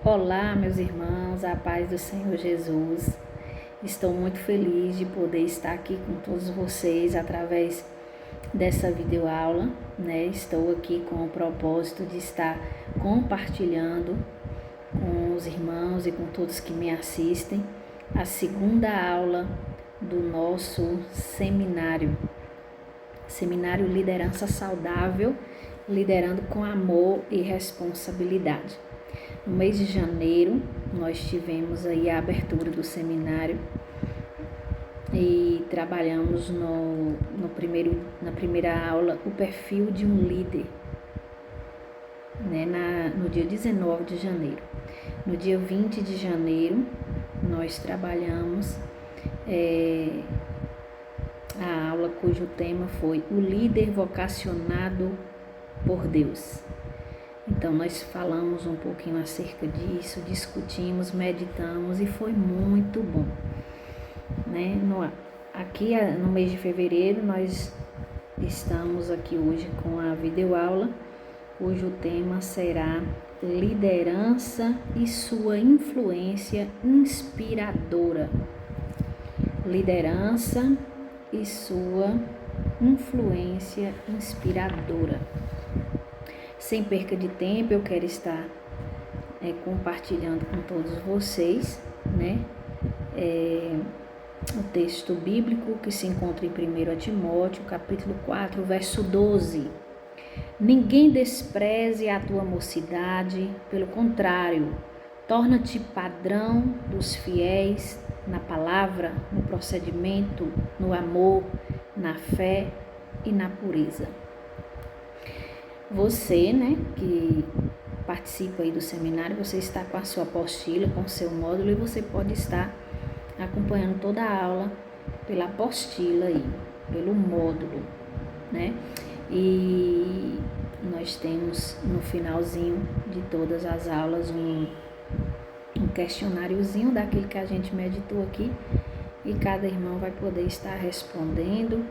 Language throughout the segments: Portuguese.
Olá, meus irmãos, a paz do Senhor Jesus. Estou muito feliz de poder estar aqui com todos vocês através dessa videoaula, né? Estou aqui com o propósito de estar compartilhando com os irmãos e com todos que me assistem a segunda aula do nosso seminário Liderança Saudável, liderando com amor e responsabilidade. No mês de janeiro, nós tivemos aí a abertura do seminário e trabalhamos na primeira aula o perfil de um líder, né, no dia 19 de janeiro. No dia 20 de janeiro, nós trabalhamos a aula cujo tema foi o líder vocacionado por Deus. Então, nós falamos um pouquinho acerca disso, discutimos, meditamos e foi muito bom, né? Aqui no mês de fevereiro, nós estamos aqui hoje com a videoaula, cujo tema será liderança e sua influência inspiradora. Liderança e sua influência inspiradora. Sem perca de tempo, eu quero estar compartilhando com todos vocês, né, o texto bíblico que se encontra em 1 Timóteo, capítulo 4, verso 12. Ninguém despreze a tua mocidade, pelo contrário, torna-te padrão dos fiéis na palavra, no procedimento, no amor, na fé e na pureza. Você, né, que participa aí do seminário, você está com a sua apostila, com o seu módulo, e você pode estar acompanhando toda a aula pela apostila aí, pelo módulo, né? E nós temos no finalzinho de todas as aulas um questionáriozinho daquele que a gente meditou aqui, e cada irmão vai poder estar respondendo,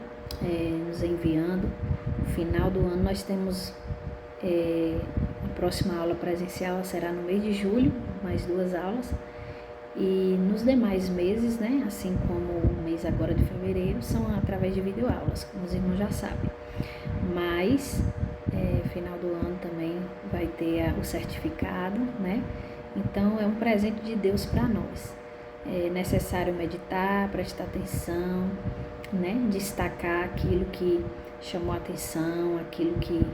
nos enviando. No final do ano nós temos a próxima aula presencial será no mês de julho, mais 2 aulas, e nos demais meses, né, assim como o mês agora de fevereiro, são através de videoaulas, como os irmãos já sabem. Mas final do ano também vai ter o certificado, né? Então é um presente de Deus para nós. É necessário meditar, prestar atenção, né? Destacar aquilo que chamou a atenção, aquilo que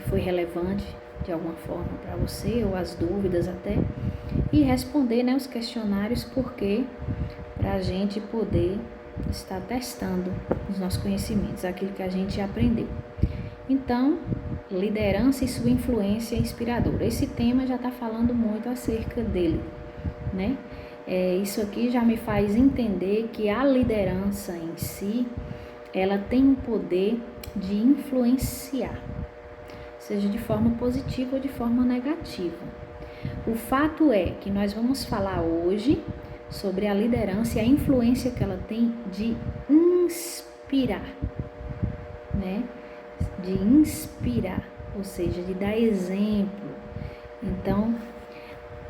foi relevante de alguma forma para você, ou as dúvidas até, e responder, né, os questionários, porque para a gente poder estar testando os nossos conhecimentos, aquilo que a gente aprendeu. Então, liderança e sua influência inspiradora. Esse tema já está falando muito acerca dele, né? Isso aqui já me faz entender que a liderança em si, ela tem o poder de influenciar, seja de forma positiva ou de forma negativa. O fato é que nós vamos falar hoje sobre a liderança e a influência que ela tem de inspirar, né? De inspirar, ou seja, de dar exemplo. Então,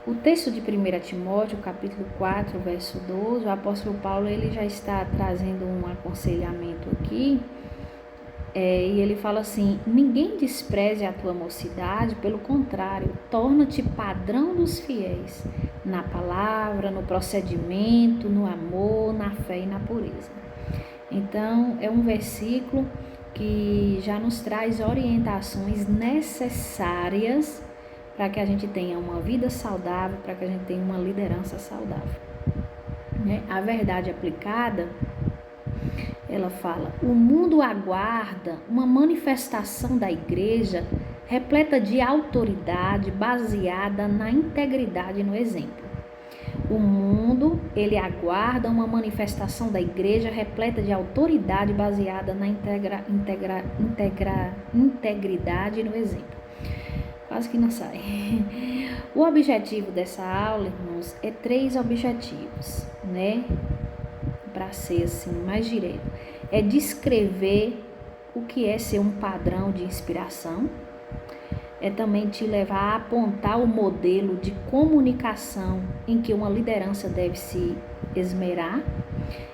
o texto de 1 Timóteo, capítulo 4, verso 12, o apóstolo Paulo ele já está trazendo um aconselhamento aqui, e ele fala assim: ninguém despreze a tua mocidade, pelo contrário, torna-te padrão dos fiéis, na palavra, no procedimento, no amor, na fé e na pureza. Então, é um versículo que já nos traz orientações necessárias para que a gente tenha uma vida saudável, para que a gente tenha uma liderança saudável, né? A verdade aplicada, ela fala: o mundo aguarda uma manifestação da igreja repleta de autoridade, baseada na integridade e no exemplo. O mundo, ele aguarda uma manifestação da igreja repleta de autoridade, baseada na integridade e no exemplo. Quase que não sai. O objetivo dessa aula, irmãos, é 3 objetivos, né? Para ser assim, mais direto. É descrever o que é ser um padrão de inspiração. é também te levar a apontar o modelo de comunicação em que uma liderança deve se esmerar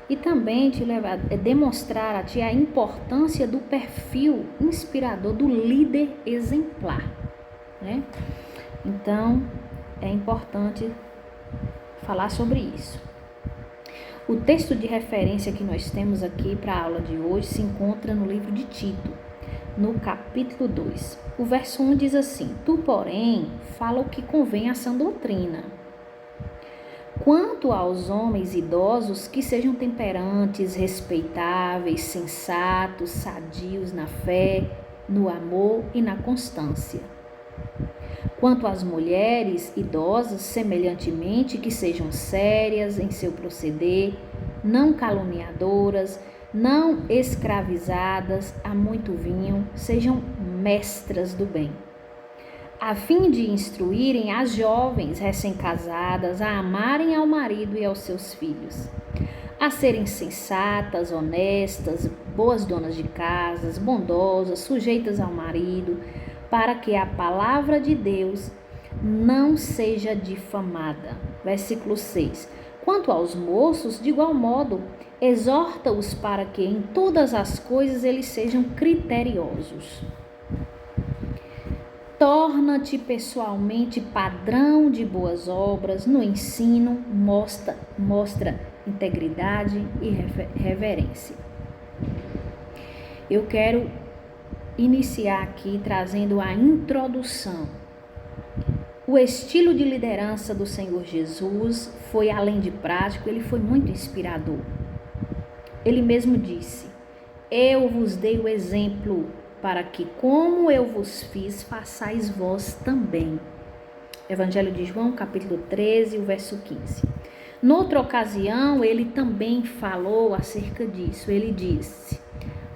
e também te levar a demonstrar a ti a importância do perfil inspirador do líder exemplar, né? Então, é importante falar sobre isso. O texto de referência que nós temos aqui para a aula de hoje se encontra no livro de Tito, no capítulo 2. O verso 1 diz assim: Tu, porém, fala o que convém à sã doutrina. Quanto aos homens idosos, que sejam temperantes, respeitáveis, sensatos, sadios na fé, no amor e na constância. Quanto às mulheres idosas, semelhantemente, que sejam sérias em seu proceder, não caluniadoras, não escravizadas a muito vinho, sejam mestras do bem, a fim de instruírem as jovens recém-casadas a amarem ao marido e aos seus filhos, a serem sensatas, honestas, boas donas de casas, bondosas, sujeitas ao marido, para que a palavra de Deus não seja difamada. Versículo 6. Quanto aos moços, de igual modo, exorta-os para que em todas as coisas eles sejam criteriosos. Torna-te pessoalmente padrão de boas obras no ensino, mostra integridade e reverência. Eu quero iniciar aqui trazendo a introdução. O estilo de liderança do Senhor Jesus foi além de prático, ele foi muito inspirador. Ele mesmo disse: Eu vos dei o exemplo para que, como eu vos fiz, façais vós também. Evangelho de João, capítulo 13, o verso 15. Noutra ocasião, ele também falou acerca disso. Ele disse: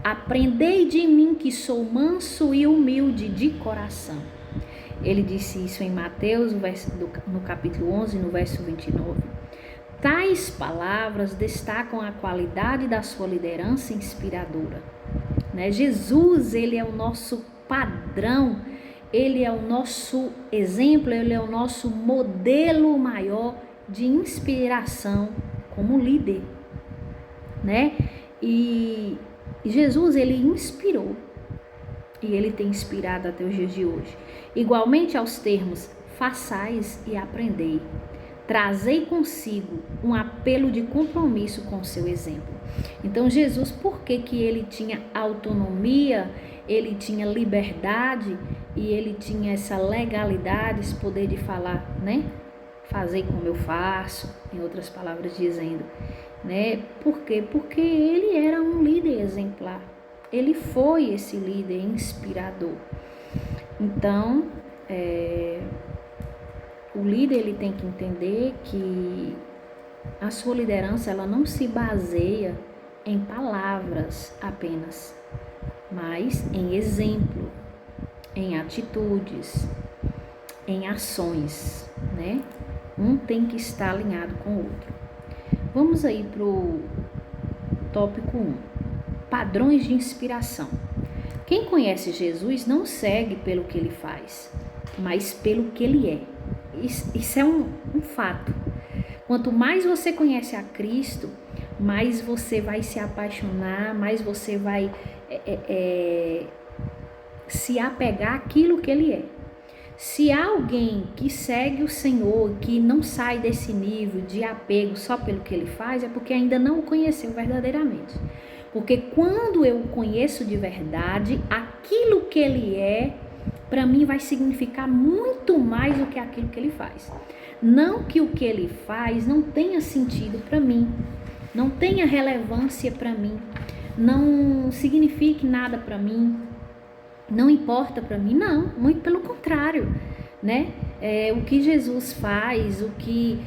Aprendei de mim que sou manso e humilde de coração. Ele disse isso em Mateus, no capítulo 11, no verso 29. Tais palavras destacam a qualidade da sua liderança inspiradora. Né? Jesus, ele é o nosso padrão, ele é o nosso exemplo, ele é o nosso modelo maior de inspiração como líder, né? E Jesus, ele inspirou e ele tem inspirado até os dias de hoje. Igualmente aos termos, façais e aprendei. Trazei consigo um apelo de compromisso com o seu exemplo. Então Jesus, por que ele tinha autonomia, ele tinha liberdade e ele tinha essa legalidade, esse poder de falar, né? Fazer como eu faço, em outras palavras dizendo, né? Por quê? Porque ele era um líder exemplar. Ele foi esse líder inspirador. Então, o líder, ele tem que entender que a sua liderança, ela não se baseia em palavras apenas, mas em exemplo, em atitudes, em ações, né? Um tem que estar alinhado com o outro. Vamos aí para o tópico 1. Padrões de inspiração. Quem conhece Jesus não segue pelo que ele faz, mas pelo que ele é. Isso é um fato. Quanto mais você conhece a Cristo, mais você vai se apaixonar, mais você vai se apegar àquilo que ele é. Se há alguém que segue o Senhor, que não sai desse nível de apego só pelo que ele faz, é porque ainda não o conheceu verdadeiramente. Porque quando eu o conheço de verdade, aquilo que ele é, para mim vai significar muito mais do que aquilo que ele faz. Não que o que ele faz não tenha sentido para mim, não tenha relevância para mim, não signifique nada para mim, não importa para mim, não, muito pelo contrário, né? O que Jesus faz, o que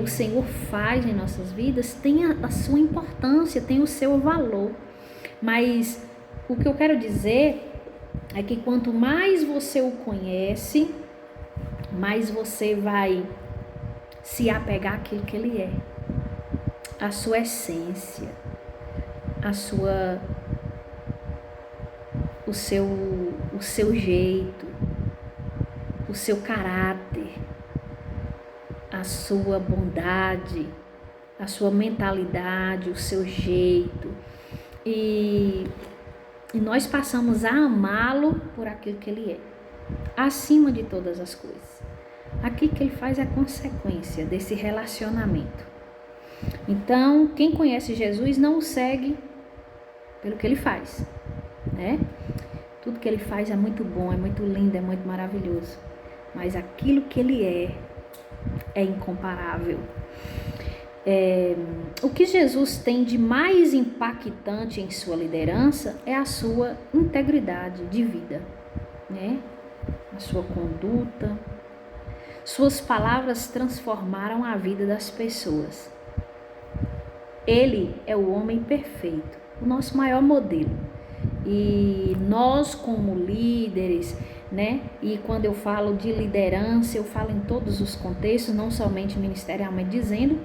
o Senhor faz em nossas vidas tem a sua importância, tem o seu valor. Mas o que eu quero dizer é que quanto mais você o conhece, mais você vai se apegar àquilo que ele é, a sua essência, o seu jeito, o seu caráter, a sua bondade, a sua mentalidade, o seu jeito. E nós passamos a amá-lo por aquilo que ele é, acima de todas as coisas. Aquilo que ele faz é consequência desse relacionamento. Então, quem conhece Jesus não o segue pelo que ele faz, né? Tudo que ele faz é muito bom, é muito lindo, é muito maravilhoso. Mas aquilo que ele é incomparável. O que Jesus tem de mais impactante em sua liderança é a sua integridade de vida, né? A sua conduta. Suas palavras transformaram a vida das pessoas. Ele é o homem perfeito, o nosso maior modelo. E nós, como líderes, né? E quando eu falo de liderança, eu falo em todos os contextos, não somente ministerialmente dizendo,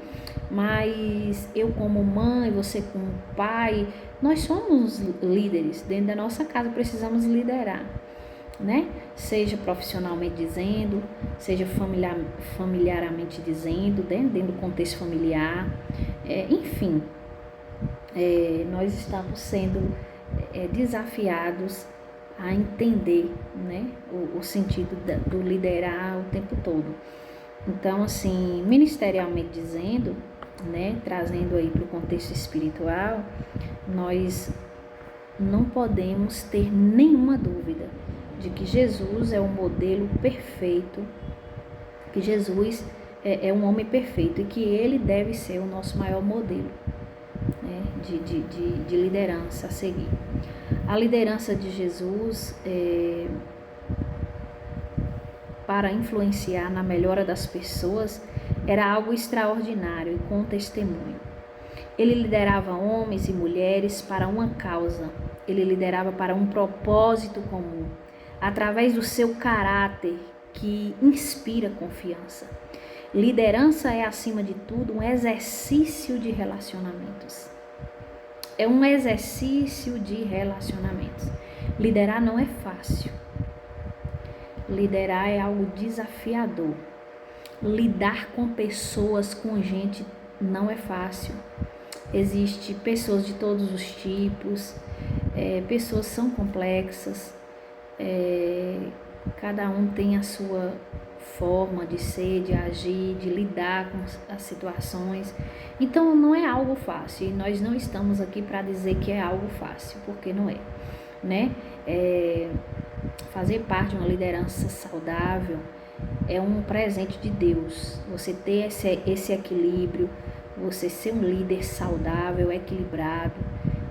mas eu como mãe, você como pai, nós somos líderes. Dentro da nossa casa precisamos liderar, né? Seja profissionalmente dizendo, seja familiarmente dizendo, né? Dentro do contexto familiar, enfim, nós estamos sendo desafiados a entender, né, o sentido do liderar o tempo todo. Então, assim, ministerialmente dizendo, né, trazendo aí para o contexto espiritual, nós não podemos ter nenhuma dúvida de que Jesus é o modelo perfeito, que Jesus é um homem perfeito e que ele deve ser o nosso maior modelo, né, de liderança a seguir. A liderança de Jesus para influenciar na melhora das pessoas era algo extraordinário e com testemunho. Ele liderava homens e mulheres para uma causa, ele liderava para um propósito comum, através do seu caráter que inspira confiança. Liderança é, acima de tudo, um exercício de relacionamentos. É um exercício de relacionamentos. Liderar não é fácil. Liderar é algo desafiador. Lidar com pessoas, com gente, não é fácil. Existem pessoas de todos os tipos, pessoas são complexas, cada um tem a sua forma de ser, de agir, de lidar com as situações. Então não é algo fácil, e nós não estamos aqui para dizer que é algo fácil, porque não é, né? Fazer parte de uma liderança saudável é um presente de Deus. Você ter esse equilíbrio, você ser um líder saudável, equilibrado,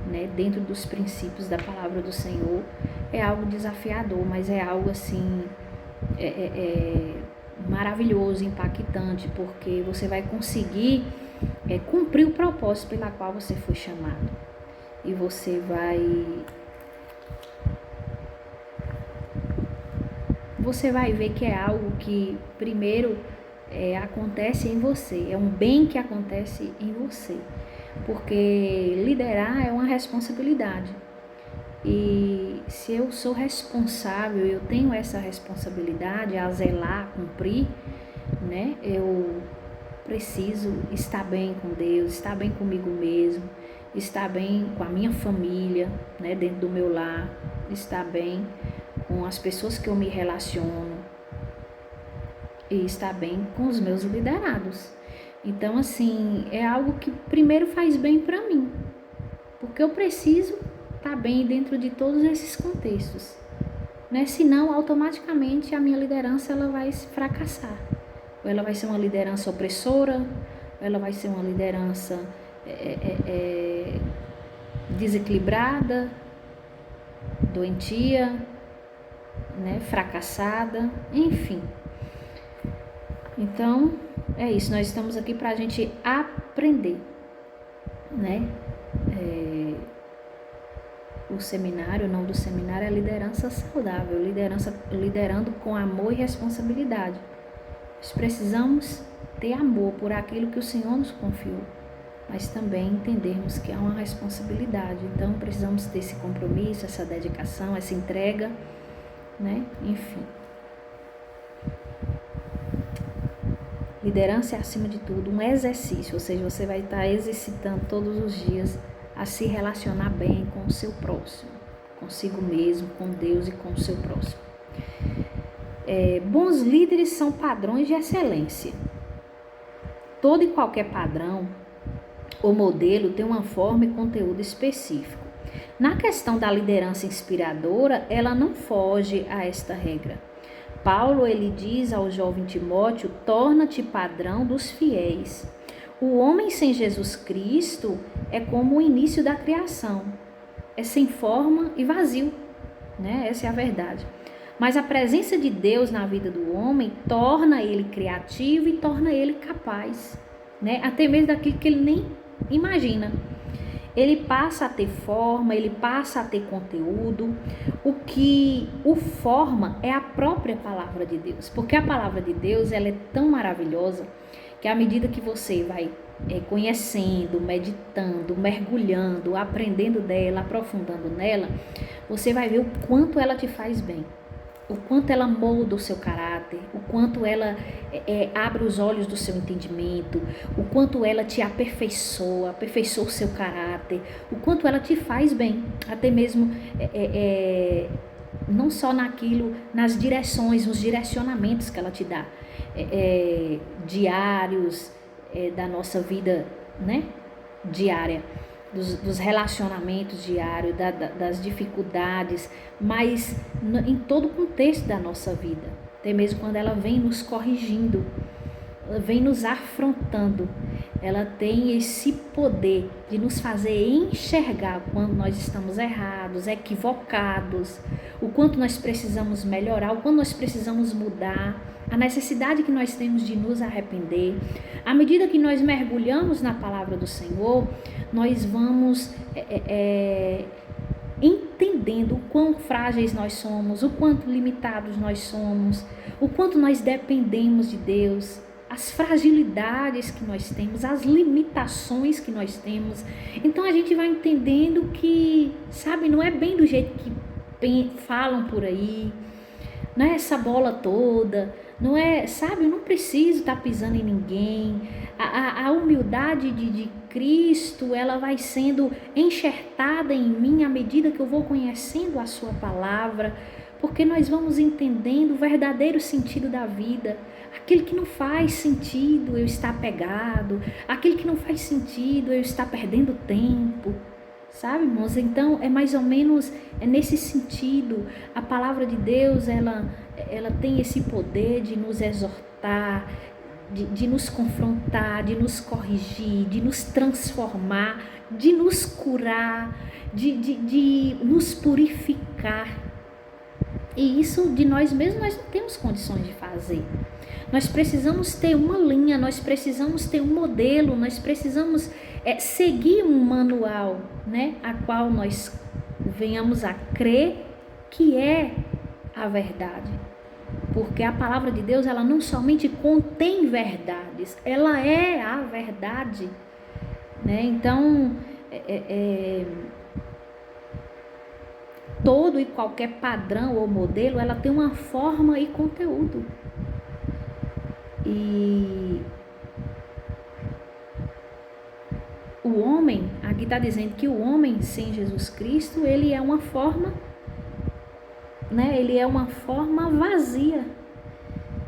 né, dentro dos princípios da palavra do Senhor, é algo desafiador, mas é algo assim maravilhoso, impactante, porque você vai conseguir cumprir o propósito pela qual você foi chamado. E você vai ver que é algo que primeiro acontece em você, é um bem que acontece em você, porque liderar é uma responsabilidade. E se eu sou responsável, eu tenho essa responsabilidade a zelar, a cumprir, né? Eu preciso estar bem com Deus, estar bem comigo mesmo, estar bem com a minha família, né? Dentro do meu lar, estar bem com as pessoas que eu me relaciono e estar bem com os meus liderados. Então, assim, é algo que primeiro faz bem para mim, porque eu preciso estar bem dentro de todos esses contextos, né? Senão, automaticamente, a minha liderança ela vai fracassar. Ou ela vai ser uma liderança opressora, ou ela vai ser uma liderança desequilibrada, doentia, né? Fracassada, enfim. Então, é isso. Nós estamos aqui para a gente aprender, né? O seminário, o nome do seminário é liderança saudável, liderando com amor e responsabilidade. Nós precisamos ter amor por aquilo que o Senhor nos confiou, mas também entendermos que há uma responsabilidade. Então, precisamos ter esse compromisso, essa dedicação, essa entrega, né? Enfim. Liderança é, acima de tudo, um exercício, ou seja, você vai estar exercitando todos os dias a se relacionar bem com o seu próximo, consigo mesmo, com Deus e com o seu próximo. Bons líderes são padrões de excelência. Todo e qualquer padrão ou modelo tem uma forma e conteúdo específico. Na questão da liderança inspiradora, ela não foge a esta regra. Paulo, ele diz ao jovem Timóteo: torna-te padrão dos fiéis. O homem sem Jesus Cristo é como o início da criação. É sem forma e vazio, né? Essa é a verdade. Mas a presença de Deus na vida do homem torna ele criativo e torna ele capaz, né? Até mesmo daquilo que ele nem imagina. Ele passa a ter forma, ele passa a ter conteúdo. O que o forma é a própria palavra de Deus, porque a palavra de Deus, ela é tão maravilhosa que à medida que você vai conhecendo, meditando, mergulhando, aprendendo dela, aprofundando nela, você vai ver o quanto ela te faz bem, o quanto ela molda o seu caráter, o quanto ela abre os olhos do seu entendimento, o quanto ela te aperfeiçoa o seu caráter, o quanto ela te faz bem, até mesmo não só naquilo, nas direções, nos direcionamentos que ela te dá, diários da nossa vida, né, diária, dos relacionamentos diários, das dificuldades, mas em todo o contexto da nossa vida, até mesmo quando ela vem nos corrigindo, ela vem nos afrontando, ela tem esse poder de nos fazer enxergar quando nós estamos errados, equivocados, o quanto nós precisamos melhorar, o quanto nós precisamos mudar, a necessidade que nós temos de nos arrepender. À medida que nós mergulhamos na palavra do Senhor, nós vamos entendendo o quão frágeis nós somos, o quanto limitados nós somos, o quanto nós dependemos de Deus, as fragilidades que nós temos, as limitações que nós temos. Então a gente vai entendendo que, sabe, não é bem do jeito que falam por aí, não é essa bola toda, não é, sabe, eu não preciso estar pisando em ninguém. A humildade de Cristo, ela vai sendo enxertada em mim à medida que eu vou conhecendo a sua palavra, porque nós vamos entendendo o verdadeiro sentido da vida. Aquilo que não faz sentido eu estar apegado, aquilo que não faz sentido eu estar perdendo tempo, sabe, irmãos? Então é mais ou menos nesse sentido. A palavra de Deus, ela tem esse poder de nos exortar, de nos confrontar, de nos corrigir, de nos transformar, de nos curar, de nos purificar. E isso de nós mesmos nós não temos condições de fazer. Nós precisamos ter uma linha, nós precisamos ter um modelo, nós precisamos seguir um manual, né, a qual nós venhamos a crer que é a verdade. Porque a palavra de Deus, ela não somente contém verdades, ela é a verdade, né? Então, todo e qualquer padrão ou modelo, ela tem uma forma e conteúdo. E o homem, aqui está dizendo que o homem sem Jesus Cristo, ele é uma forma, né? Ele é uma forma vazia,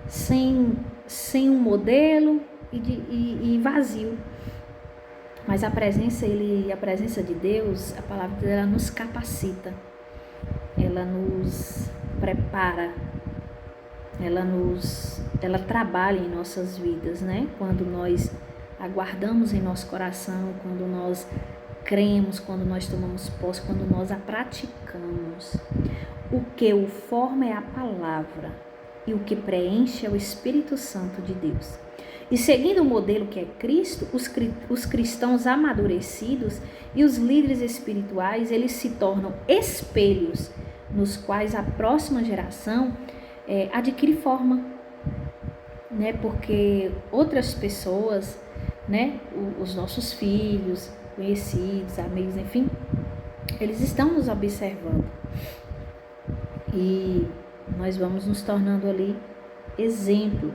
sem um modelo e vazio. Mas a presença de Deus, a palavra dela nos capacita, ela nos prepara, ela trabalha em nossas vidas, né? Quando nós aguardamos em nosso coração, quando nós cremos, quando nós tomamos posse, quando nós a praticamos. O que o forma é a palavra e o que preenche é o Espírito Santo de Deus. E seguindo o modelo que é Cristo, os cristãos amadurecidos e os líderes espirituais, eles se tornam espelhos nos quais a próxima geração adquire forma, né? Porque outras pessoas, né? Os nossos filhos, conhecidos, amigos, enfim, eles estão nos observando. E nós vamos nos tornando ali exemplo,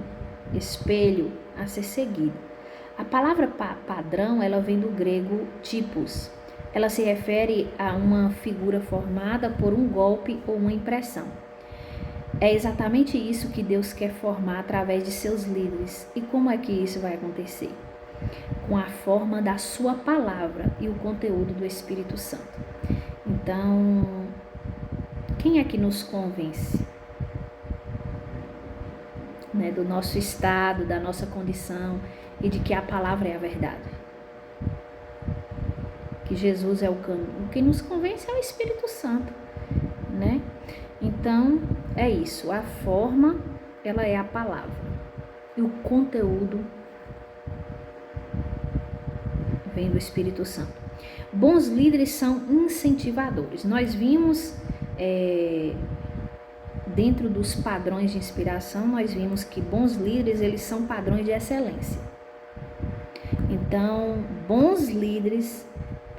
espelho a ser seguido. A palavra padrão, ela vem do grego typos. Ela se refere a uma figura formada por um golpe ou uma impressão. É exatamente isso que Deus quer formar através de seus líderes. E como é que isso vai acontecer? Com a forma da sua palavra e o conteúdo do Espírito Santo. Então, quem é que nos convence? Né, do nosso estado, da nossa condição e de que a palavra é a verdade. Que Jesus é o caminho. O que nos convence é o Espírito Santo, né? Então, é isso. A forma, ela é a palavra. E o conteúdo vem do Espírito Santo. Bons líderes são incentivadores. Nós vimos, dentro dos padrões de inspiração, nós vimos que bons líderes, eles são padrões de excelência. Então, bons líderes,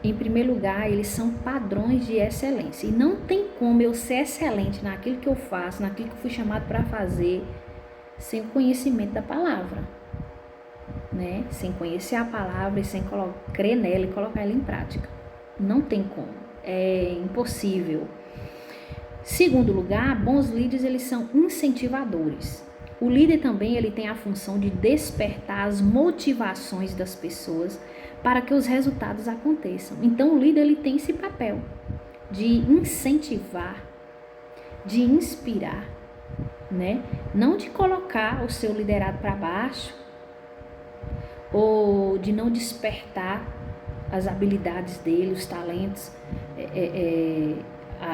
em primeiro lugar, eles são padrões de excelência. E não tem como eu ser excelente naquilo que eu faço, naquilo que eu fui chamado para fazer, sem o conhecimento da palavra, né? Sem conhecer a palavra e sem crer nela e colocar ela em prática. Não tem como, é impossível. Segundo lugar, bons líderes, eles são incentivadores. O líder também, ele tem a função de despertar as motivações das pessoas para que os resultados aconteçam. Então, o líder, ele tem esse papel de incentivar, de inspirar, né? Não de colocar o seu liderado para baixo ou de não despertar as habilidades dele, os talentos,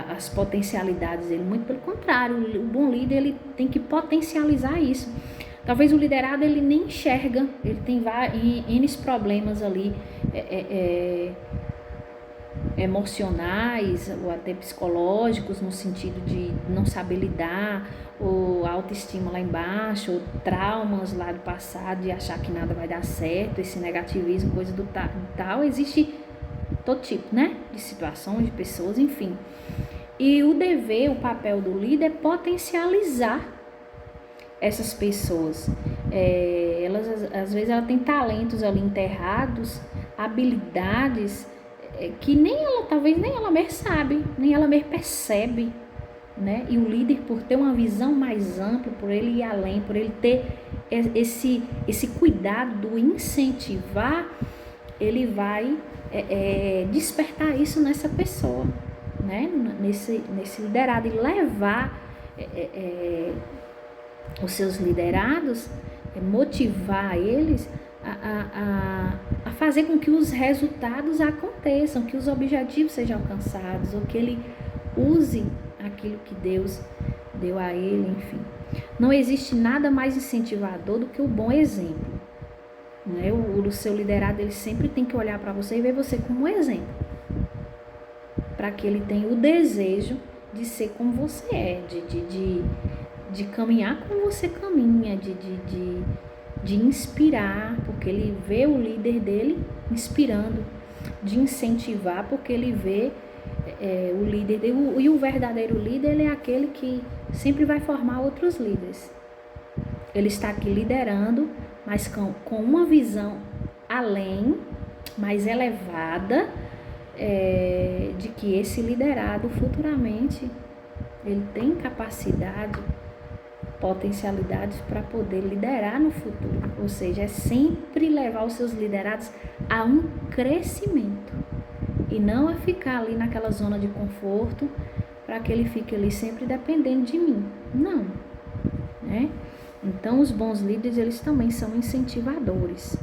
as potencialidades dele. Muito pelo contrário, o bom líder, ele tem que potencializar isso. Talvez o liderado, ele nem enxerga, ele tem N problemas ali, emocionais ou até psicológicos, no sentido de não saber lidar, ou autoestima lá embaixo, ou traumas lá do passado, de achar que nada vai dar certo, esse negativismo, coisa do tal. Existe todo tipo, né, de situações, de pessoas, enfim. E o dever, o papel do líder é potencializar essas pessoas. Elas, às vezes, ela tem talentos ali enterrados, habilidades que talvez nem ela mesma sabe, nem ela mesma percebe, né? E o líder, por ter uma visão mais ampla, por ele ir além, por ele ter esse cuidado do incentivar, ele vai despertar isso nessa pessoa, né? Nesse liderado, e levar os seus liderados, motivar eles a fazer com que os resultados aconteçam, que os objetivos sejam alcançados, ou que ele use aquilo que Deus deu a ele, enfim. Não existe nada mais incentivador do que o bom exemplo, né? O seu liderado, ele sempre tem que olhar para você e ver você como exemplo, para que ele tenha o desejo de ser como você é, de caminhar como você caminha, de inspirar, porque ele vê o líder dele inspirando, de incentivar, porque ele vê o líder dele. E o verdadeiro líder, ele é aquele que sempre vai formar outros líderes. Ele está aqui liderando, mas com uma visão além, mais elevada, de que esse liderado futuramente ele tem capacidade, potencialidades para poder liderar no futuro. Ou seja, é sempre levar os seus liderados a um crescimento e não a ficar ali naquela zona de conforto para que ele fique ali sempre dependendo de mim. Não, né? Então, os bons líderes, eles também são incentivadores.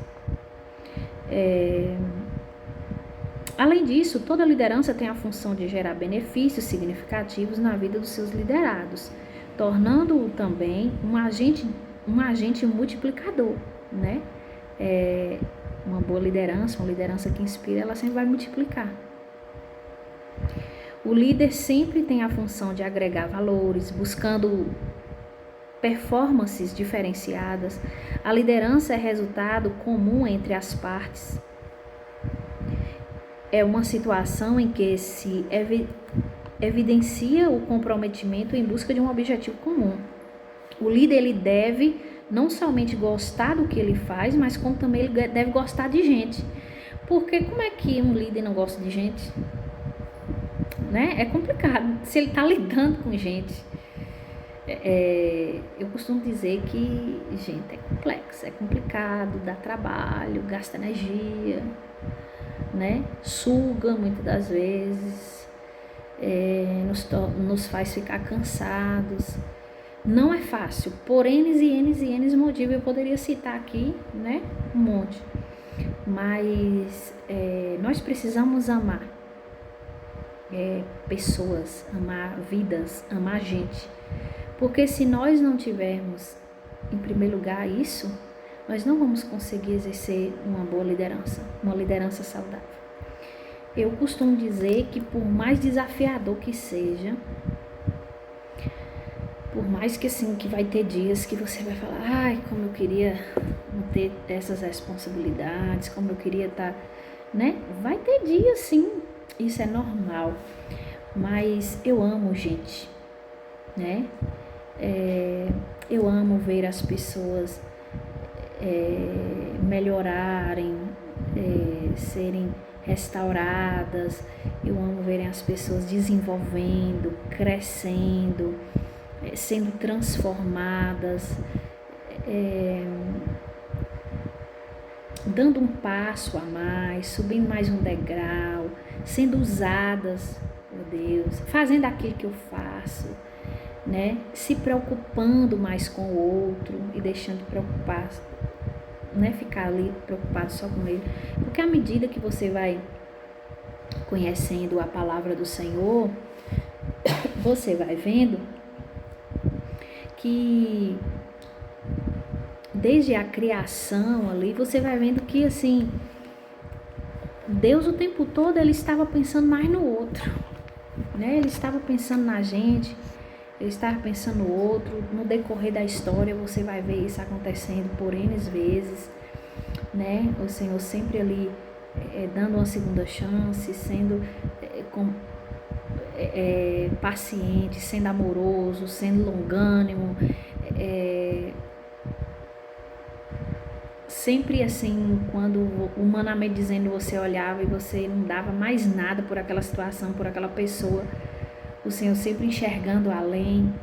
Além disso, toda liderança tem a função de gerar benefícios significativos na vida dos seus liderados, tornando-o também um agente multiplicador, né? Uma boa liderança, uma liderança que inspira, ela sempre vai multiplicar. O líder sempre tem a função de agregar valores, buscando performances diferenciadas. A liderança é resultado comum entre as partes. É uma situação em que se evidencia o comprometimento em busca de um objetivo comum. O líder, ele deve não somente gostar do que ele faz, mas como também ele deve gostar de gente. Porque como é que um líder não gosta de gente? Né? É complicado, se ele está lidando com gente. Eu costumo dizer que, gente, é complexo, é complicado, dá trabalho, gasta energia, né? Suga muitas das vezes, nos faz ficar cansados. Não é fácil, por N e N e N motivos. Eu poderia citar aqui, né, um monte. Mas nós precisamos amar pessoas, amar vidas, amar gente. Porque se nós não tivermos, em primeiro lugar, isso, nós não vamos conseguir exercer uma boa liderança, uma liderança saudável. Eu costumo dizer que por mais desafiador que seja, por mais que assim, que vai ter dias que você vai falar, ai, como eu queria não ter essas responsabilidades, como eu queria estar, né? Vai ter dias sim, isso é normal, mas eu amo gente, né? Eu amo ver as pessoas melhorarem, serem restauradas. Eu amo ver as pessoas desenvolvendo, crescendo, sendo transformadas, dando um passo a mais, subindo mais um degrau, sendo usadas por Deus, fazendo aquilo que eu faço, né? Se preocupando mais com o outro e deixando de preocupar, né? Ficar ali preocupado só com ele. Porque à medida que você vai conhecendo a palavra do Senhor, você vai vendo que desde a criação ali, você vai vendo que assim, Deus o tempo todo ele estava pensando mais no outro, né? Ele estava pensando na gente, ele estava pensando no outro. No decorrer da história você vai ver isso acontecendo por N vezes, né? O Senhor sempre ali dando uma segunda chance, sendo paciente, sendo amoroso, sendo longânimo, sempre assim, quando humanamente dizendo você olhava e você não dava mais nada por aquela situação, por aquela pessoa, o Senhor sempre enxergando além,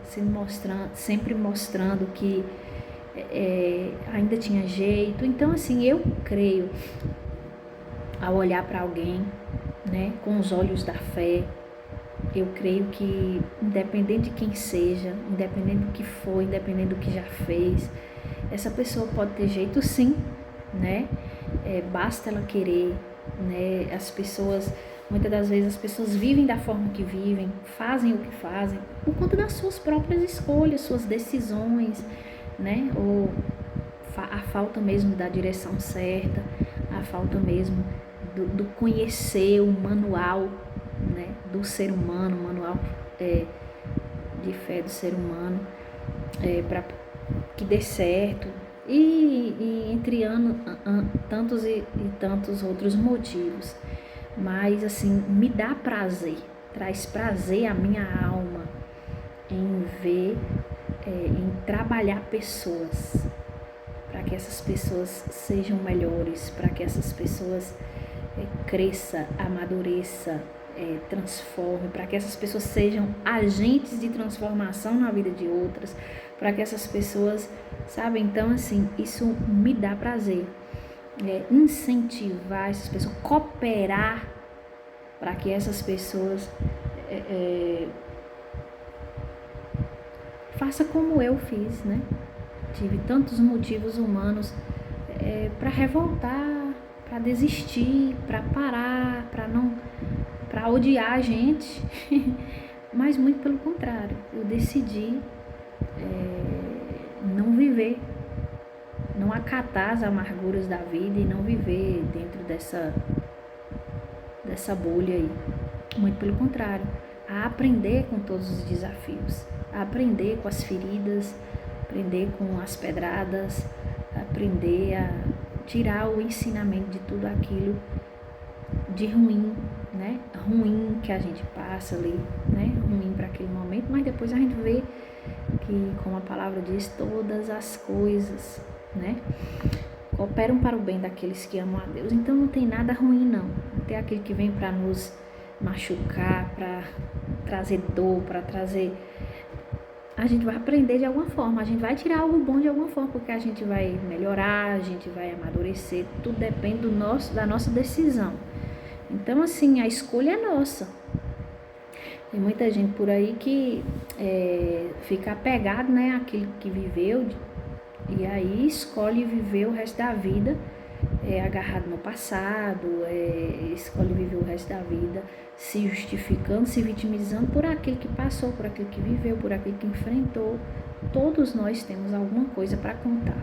sempre mostrando que ainda tinha jeito. Então assim, eu creio, ao olhar para alguém, né, com os olhos da fé, eu creio que independente de quem seja, independente do que for, independente do que já fez, essa pessoa pode ter jeito sim, né? Basta ela querer, né? Muitas das vezes as pessoas vivem da forma que vivem, fazem o que fazem, por conta das suas próprias escolhas, suas decisões, né? Ou a falta mesmo da direção certa, a falta mesmo do conhecer o manual, né? Do ser humano, o manual de fé do ser humano, para que dê certo, e entre tantos e tantos outros motivos. Mas assim, me dá prazer, traz prazer à minha alma em ver, em trabalhar pessoas, para que essas pessoas sejam melhores, para que essas pessoas cresçam, amadureçam, transforme, para que essas pessoas sejam agentes de transformação na vida de outras, para que essas pessoas, sabe? Então, assim, isso me dá prazer. Incentivar essas pessoas, cooperar para que essas pessoas façam como eu fiz, né? Tive tantos motivos humanos para revoltar, para desistir, para parar, para odiar a gente, mas muito pelo contrário, eu decidi não viver, não acatar as amarguras da vida e não viver dentro dessa bolha aí, muito pelo contrário, a aprender com todos os desafios, a aprender com as feridas, aprender com as pedradas, aprender a tirar o ensinamento de tudo aquilo de ruim, né? Ruim que a gente passa ali, né? Ruim para aquele momento, mas depois a gente vê que, como a palavra diz, todas as coisas, né, cooperam para o bem daqueles que amam a Deus. Então não tem nada ruim, não. Não tem aquele que vem para nos machucar, para trazer dor, para trazer... A gente vai aprender de alguma forma, a gente vai tirar algo bom de alguma forma, porque a gente vai melhorar, a gente vai amadurecer, tudo depende da nossa decisão. Então, assim, a escolha é nossa. Tem muita gente por aí que fica apegado, né, àquilo que viveu, e aí escolhe viver o resto da vida agarrado no passado, escolhe viver o resto da vida se justificando, se vitimizando por aquilo que passou, por aquilo que viveu, por aquilo que enfrentou. Todos nós temos alguma coisa para contar.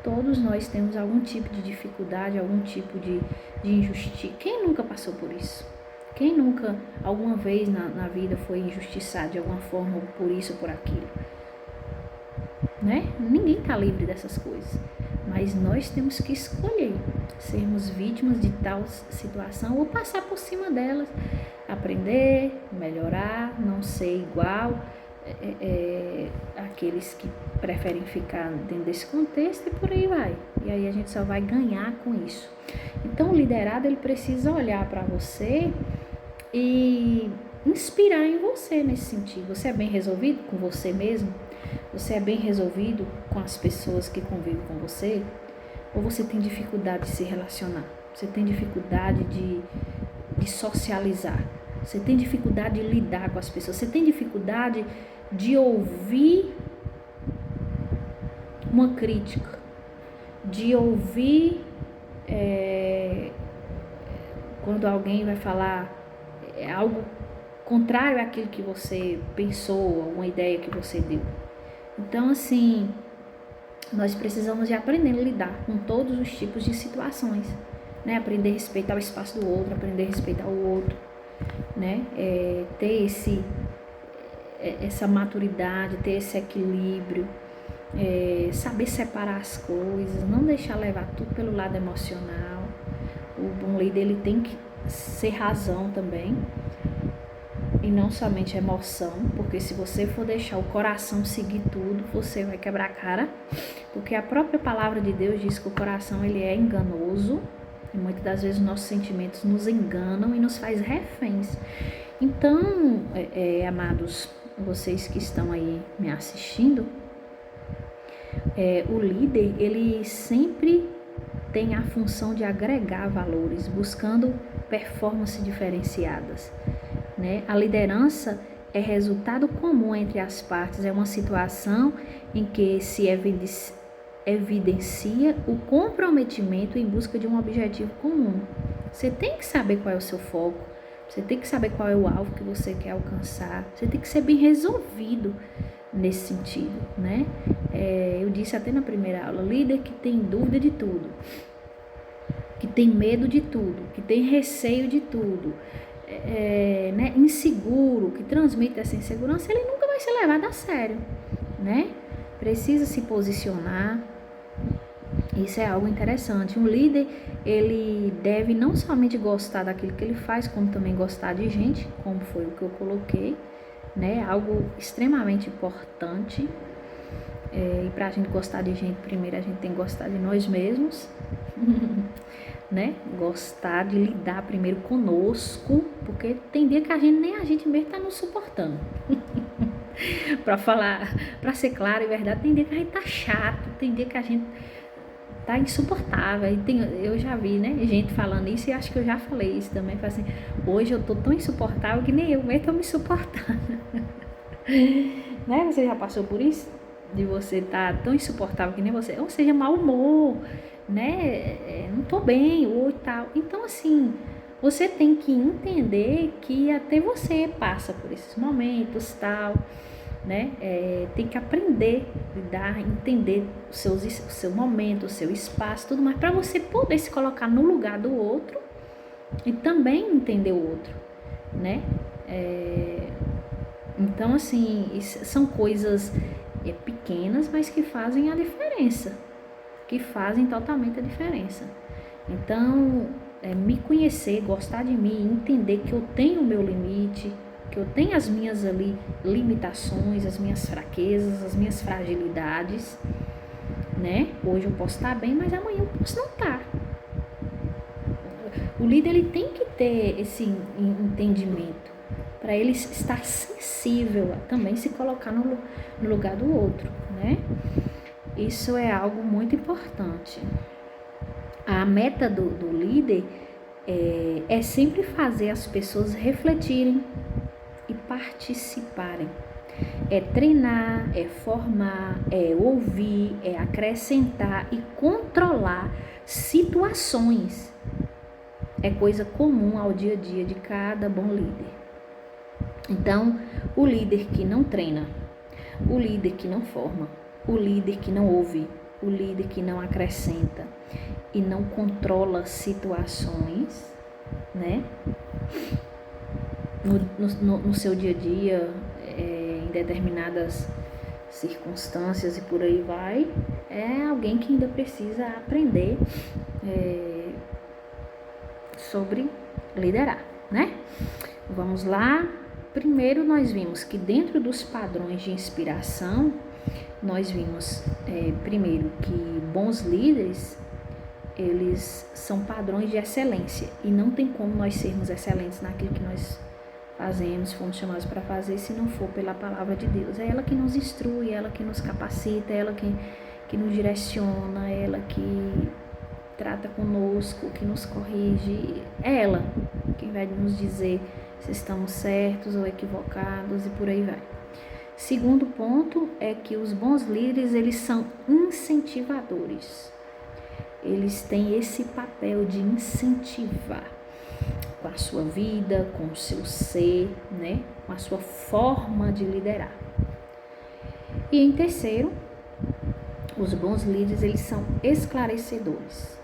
Todos nós temos algum tipo de dificuldade, algum tipo de injustiça. Quem nunca passou por isso? Quem nunca, alguma vez na vida, foi injustiçado de alguma forma, por isso ou por aquilo? Né? Ninguém está livre dessas coisas. Mas nós temos que escolher sermos vítimas de tal situação ou passar por cima delas, aprender, melhorar, não ser igual àqueles que preferem ficar dentro desse contexto, e por aí vai. E aí a gente só vai ganhar com isso. Então o liderado, ele precisa olhar para você e inspirar em você nesse sentido. Você é bem resolvido com você mesmo? Você é bem resolvido com as pessoas que convivem com você? Ou você tem dificuldade de se relacionar? Você tem dificuldade de socializar? Você tem dificuldade de lidar com as pessoas? Você tem dificuldade de ouvir uma crítica? De ouvir quando alguém vai falar algo contrário àquilo que você pensou, alguma ideia que você deu? Então, assim, nós precisamos de aprender a lidar com todos os tipos de situações, né? Aprender a respeitar o espaço do outro, aprender a respeitar o outro, né? Ter essa maturidade, ter esse equilíbrio, saber separar as coisas, não deixar levar tudo pelo lado emocional. O bom líder, ele tem que ser razão também, e não somente emoção, porque se você for deixar o coração seguir tudo, você vai quebrar a cara, porque a própria palavra de Deus diz que o coração, ele é enganoso, e muitas das vezes os nossos sentimentos nos enganam e nos faz reféns. Então, amados, vocês que estão aí me assistindo, o líder, ele sempre tem a função de agregar valores, buscando performances diferenciadas, né? A liderança é resultado comum entre as partes, é uma situação em que se evidencia o comprometimento em busca de um objetivo comum. Você tem que saber qual é o seu foco, você tem que saber qual é o alvo que você quer alcançar, você tem que ser bem resolvido nesse sentido, né? Eu disse até na primeira aula, líder que tem dúvida de tudo, que tem medo de tudo, que tem receio de tudo, né, inseguro, que transmite essa insegurança, ele nunca vai ser levado a sério, né? Precisa se posicionar. Isso é algo interessante. Um líder, ele deve não somente gostar daquilo que ele faz, como também gostar de gente, como foi o que eu coloquei, né? Algo extremamente importante. E para a gente gostar de gente, primeiro a gente tem que gostar de nós mesmos, né? Gostar de lidar primeiro conosco, porque tem dia que nem a gente mesmo tá nos suportando. Para ser claro e verdade, tem dia que a gente tá chato, tem dia que a gente tá insuportável. Eu já vi, né, gente falando isso, e acho que eu já falei isso também, assim, hoje eu tô tão insuportável que nem eu mesmo tô me suportando. Né? Você já passou por isso? De você estar tão insuportável que nem você, ou seja, mau humor, né? Não tô bem, ou tal. Então, assim, você tem que entender que até você passa por esses momentos, tal, né? Tem que aprender, lidar, entender o seu momento, o seu espaço, tudo mais, para você poder se colocar no lugar do outro e também entender o outro, né? Então, assim, são coisas pequenas, mas que fazem a diferença, que fazem totalmente a diferença. Então, me conhecer, gostar de mim, entender que eu tenho o meu limite, que eu tenho as minhas ali limitações, as minhas fraquezas, as minhas fragilidades, né? Hoje eu posso estar bem, mas amanhã eu posso não estar. O líder, ele tem que ter esse entendimento para ele estar sensível a também se colocar no lugar do outro, né? Isso é algo muito importante. A meta do líder é sempre fazer as pessoas refletirem e participarem. É treinar, é formar, é ouvir, é acrescentar e controlar situações. É coisa comum ao dia a dia de cada bom líder. Então, o líder que não treina, o líder que não forma, o líder que não ouve, o líder que não acrescenta e não controla situações, né? No seu dia a dia, em determinadas circunstâncias e por aí vai, é alguém que ainda precisa aprender sobre liderar, né? Vamos lá. Primeiro nós vimos que dentro dos padrões de inspiração, nós vimos primeiro que bons líderes, eles são padrões de excelência e não tem como nós sermos excelentes naquilo que nós fazemos, fomos chamados para fazer, se não for pela palavra de Deus. É ela que nos instrui, é ela que nos capacita, é ela que nos direciona, é ela que trata conosco, que nos corrige, é ela quem vai nos dizer se estamos certos ou equivocados e por aí vai. Segundo ponto é que os bons líderes, eles são incentivadores. Eles têm esse papel de incentivar com a sua vida, com o seu ser, né? Com a sua forma de liderar. E em terceiro, os bons líderes, eles são esclarecedores.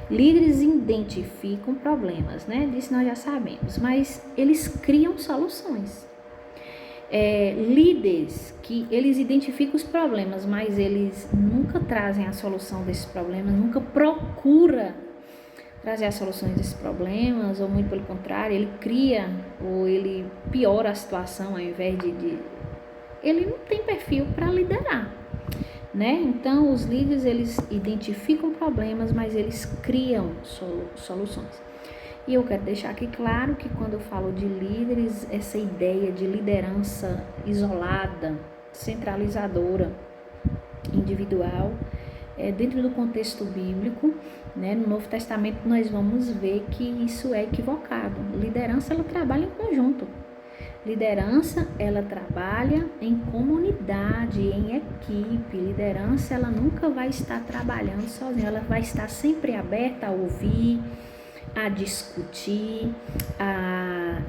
Líderes identificam problemas, né? Disso nós já sabemos, mas eles criam soluções. Líderes que eles identificam os problemas, mas eles nunca trazem a solução desses problemas, nunca procura trazer as soluções desses problemas, ou muito pelo contrário, ele cria ou ele piora a situação ao invés de ele não tem perfil para liderar, né? Então, os líderes, eles identificam problemas, mas eles criam soluções. E eu quero deixar aqui claro que quando eu falo de líderes, essa ideia de liderança isolada, centralizadora, individual, dentro do contexto bíblico, né, no Novo Testamento nós vamos ver que isso é equivocado. Liderança, ela trabalha em conjunto. Liderança, ela trabalha em comunidade, em equipe. Liderança, ela nunca vai estar trabalhando sozinha, ela vai estar sempre aberta a ouvir, a discutir, a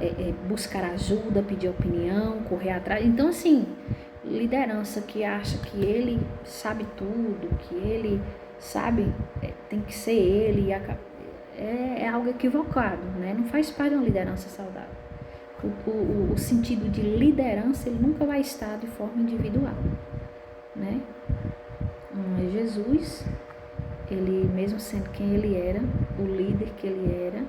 buscar ajuda, pedir opinião, correr atrás. Então, assim, liderança que acha que ele sabe tudo, que ele sabe, tem que ser ele, é algo equivocado, né? Não faz parte de uma liderança saudável. O sentido de liderança, ele nunca vai estar de forma individual, né? Jesus, ele mesmo sendo quem ele era, o líder que ele era,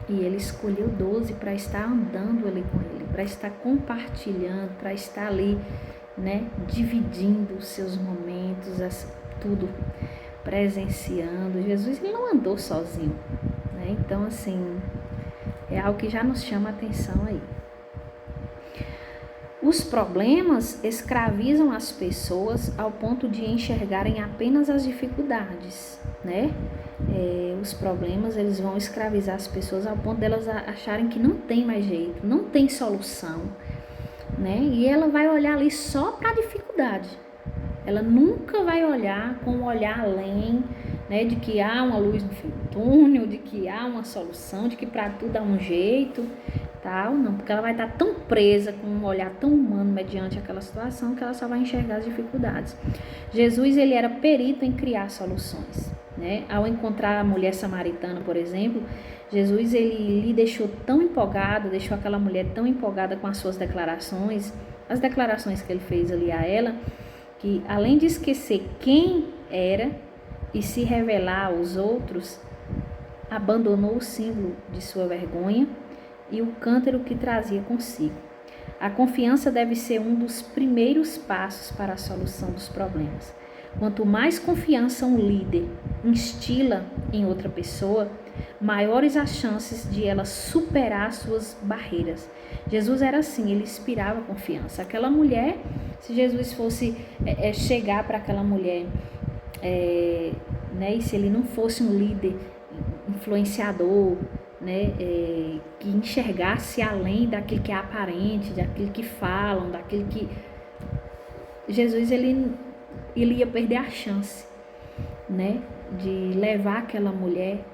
e ele escolheu 12 para estar andando ali com ele, para estar compartilhando, para estar ali, né, dividindo os seus momentos, tudo, presenciando. Jesus, ele não andou sozinho, né? Então, assim, é algo que já nos chama a atenção aí. Os problemas escravizam as pessoas ao ponto de enxergarem apenas as dificuldades, né? Os problemas, eles vão escravizar as pessoas ao ponto delas acharem que não tem mais jeito, não tem solução, né? E ela vai olhar ali só para a dificuldade. Ela nunca vai olhar com um olhar além, né, de que há uma luz no fim do túnel, de que há uma solução, de que para tudo há um jeito, tal, não, porque ela vai estar tão presa com um olhar tão humano mediante aquela situação que ela só vai enxergar as dificuldades. Jesus, ele era perito em criar soluções, né? Ao encontrar a mulher samaritana, por exemplo, Jesus, ele lhe deixou tão empolgado, deixou aquela mulher tão empolgada com as suas declarações, as declarações que ele fez ali a ela, que além de esquecer quem era e se revelar aos outros, abandonou o símbolo de sua vergonha e o cântaro que trazia consigo. A confiança deve ser um dos primeiros passos para a solução dos problemas. Quanto mais confiança um líder instila em outra pessoa, maiores as chances de ela superar suas barreiras. Jesus era assim, ele inspirava confiança. Aquela mulher, se Jesus fosse chegar para aquela mulher, né, e se ele não fosse um líder influenciador, né, que enxergasse além daquilo que é aparente, daquilo que falam, daquilo que... Jesus, ele ia perder a chance, né, de levar aquela mulher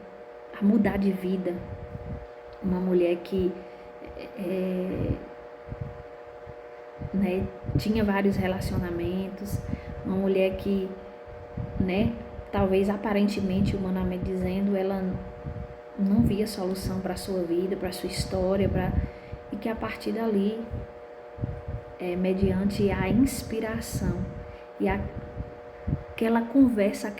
a mudar de vida. Uma mulher que né, tinha vários relacionamentos, uma mulher que, né, talvez aparentemente, humanamente dizendo, ela não via solução para a sua vida, para a sua história, e que a partir dali, mediante a inspiração e aquela conversa,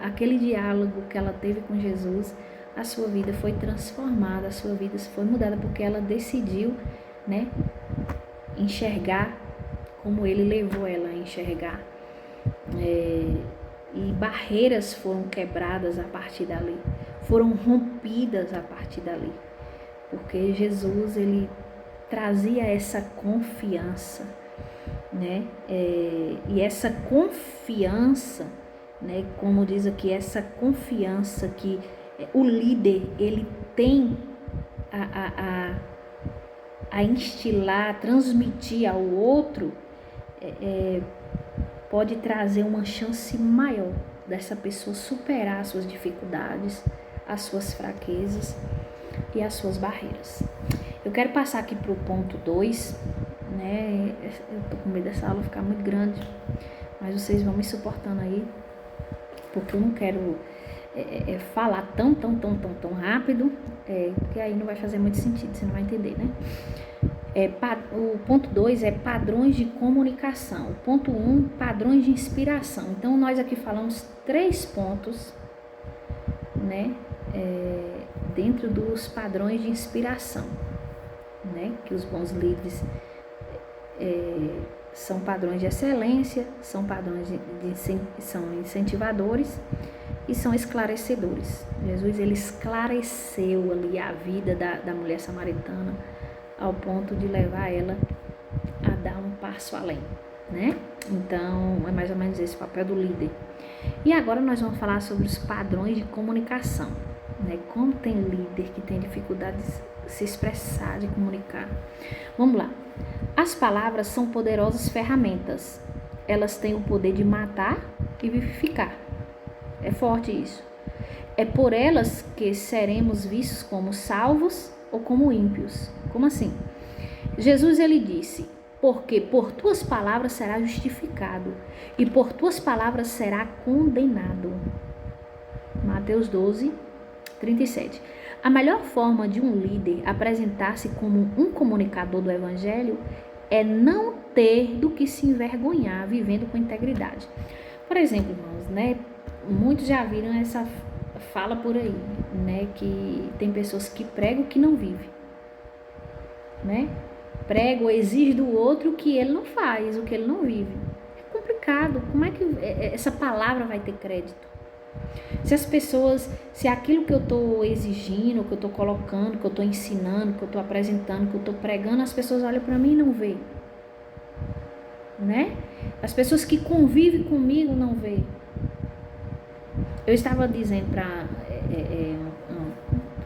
aquele diálogo que ela teve com Jesus, a sua vida foi transformada, a sua vida foi mudada, porque ela decidiu, né, enxergar como ele levou ela a enxergar. E barreiras foram quebradas a partir dali, foram rompidas a partir dali, porque Jesus, ele trazia essa confiança, né? E essa confiança, né, como diz aqui, essa confiança que o líder, ele tem a instilar, a transmitir ao outro, pode trazer uma chance maior dessa pessoa superar as suas dificuldades, as suas fraquezas e as suas barreiras. Eu quero passar aqui para o ponto 2, né? Eu tô com medo dessa aula ficar muito grande, mas vocês vão me suportando aí, porque eu não quero falar tão rápido, porque aí não vai fazer muito sentido, você não vai entender, né? O ponto 2 é padrões de comunicação. O ponto 1, padrões de inspiração. Então, nós aqui falamos 3 pontos, né, dentro dos padrões de inspiração, né, que os bons líderes são padrões de excelência, são padrões são incentivadores e são esclarecedores. Jesus, ele esclareceu ali a vida da mulher samaritana, ao ponto de levar ela a dar um passo além, né? Então, é mais ou menos esse o papel do líder. E agora nós vamos falar sobre os padrões de comunicação, né? Como tem líder que tem dificuldade de se expressar, de comunicar. Vamos lá. As palavras são poderosas ferramentas. Elas têm o poder de matar e vivificar. É forte isso. É por elas que seremos vistos como salvos ou como ímpios. Como assim? Jesus, ele disse, porque por tuas palavras será justificado e por tuas palavras será condenado. Mateus 12, 37. A melhor forma de um líder apresentar-se como um comunicador do evangelho é não ter do que se envergonhar, vivendo com integridade. Por exemplo, irmãos, né? Muitos já viram essa fala por aí, né? Que tem pessoas que pregam que não vivem, né? Prega ou exige do outro o que ele não faz, o que ele não vive. É complicado. Como é que essa palavra vai ter crédito? Se aquilo que eu estou exigindo, que eu estou colocando, que eu estou ensinando, que eu estou apresentando, que eu estou pregando, as pessoas olham para mim e não vê, né? As pessoas que convivem comigo não vê. Eu estava dizendo para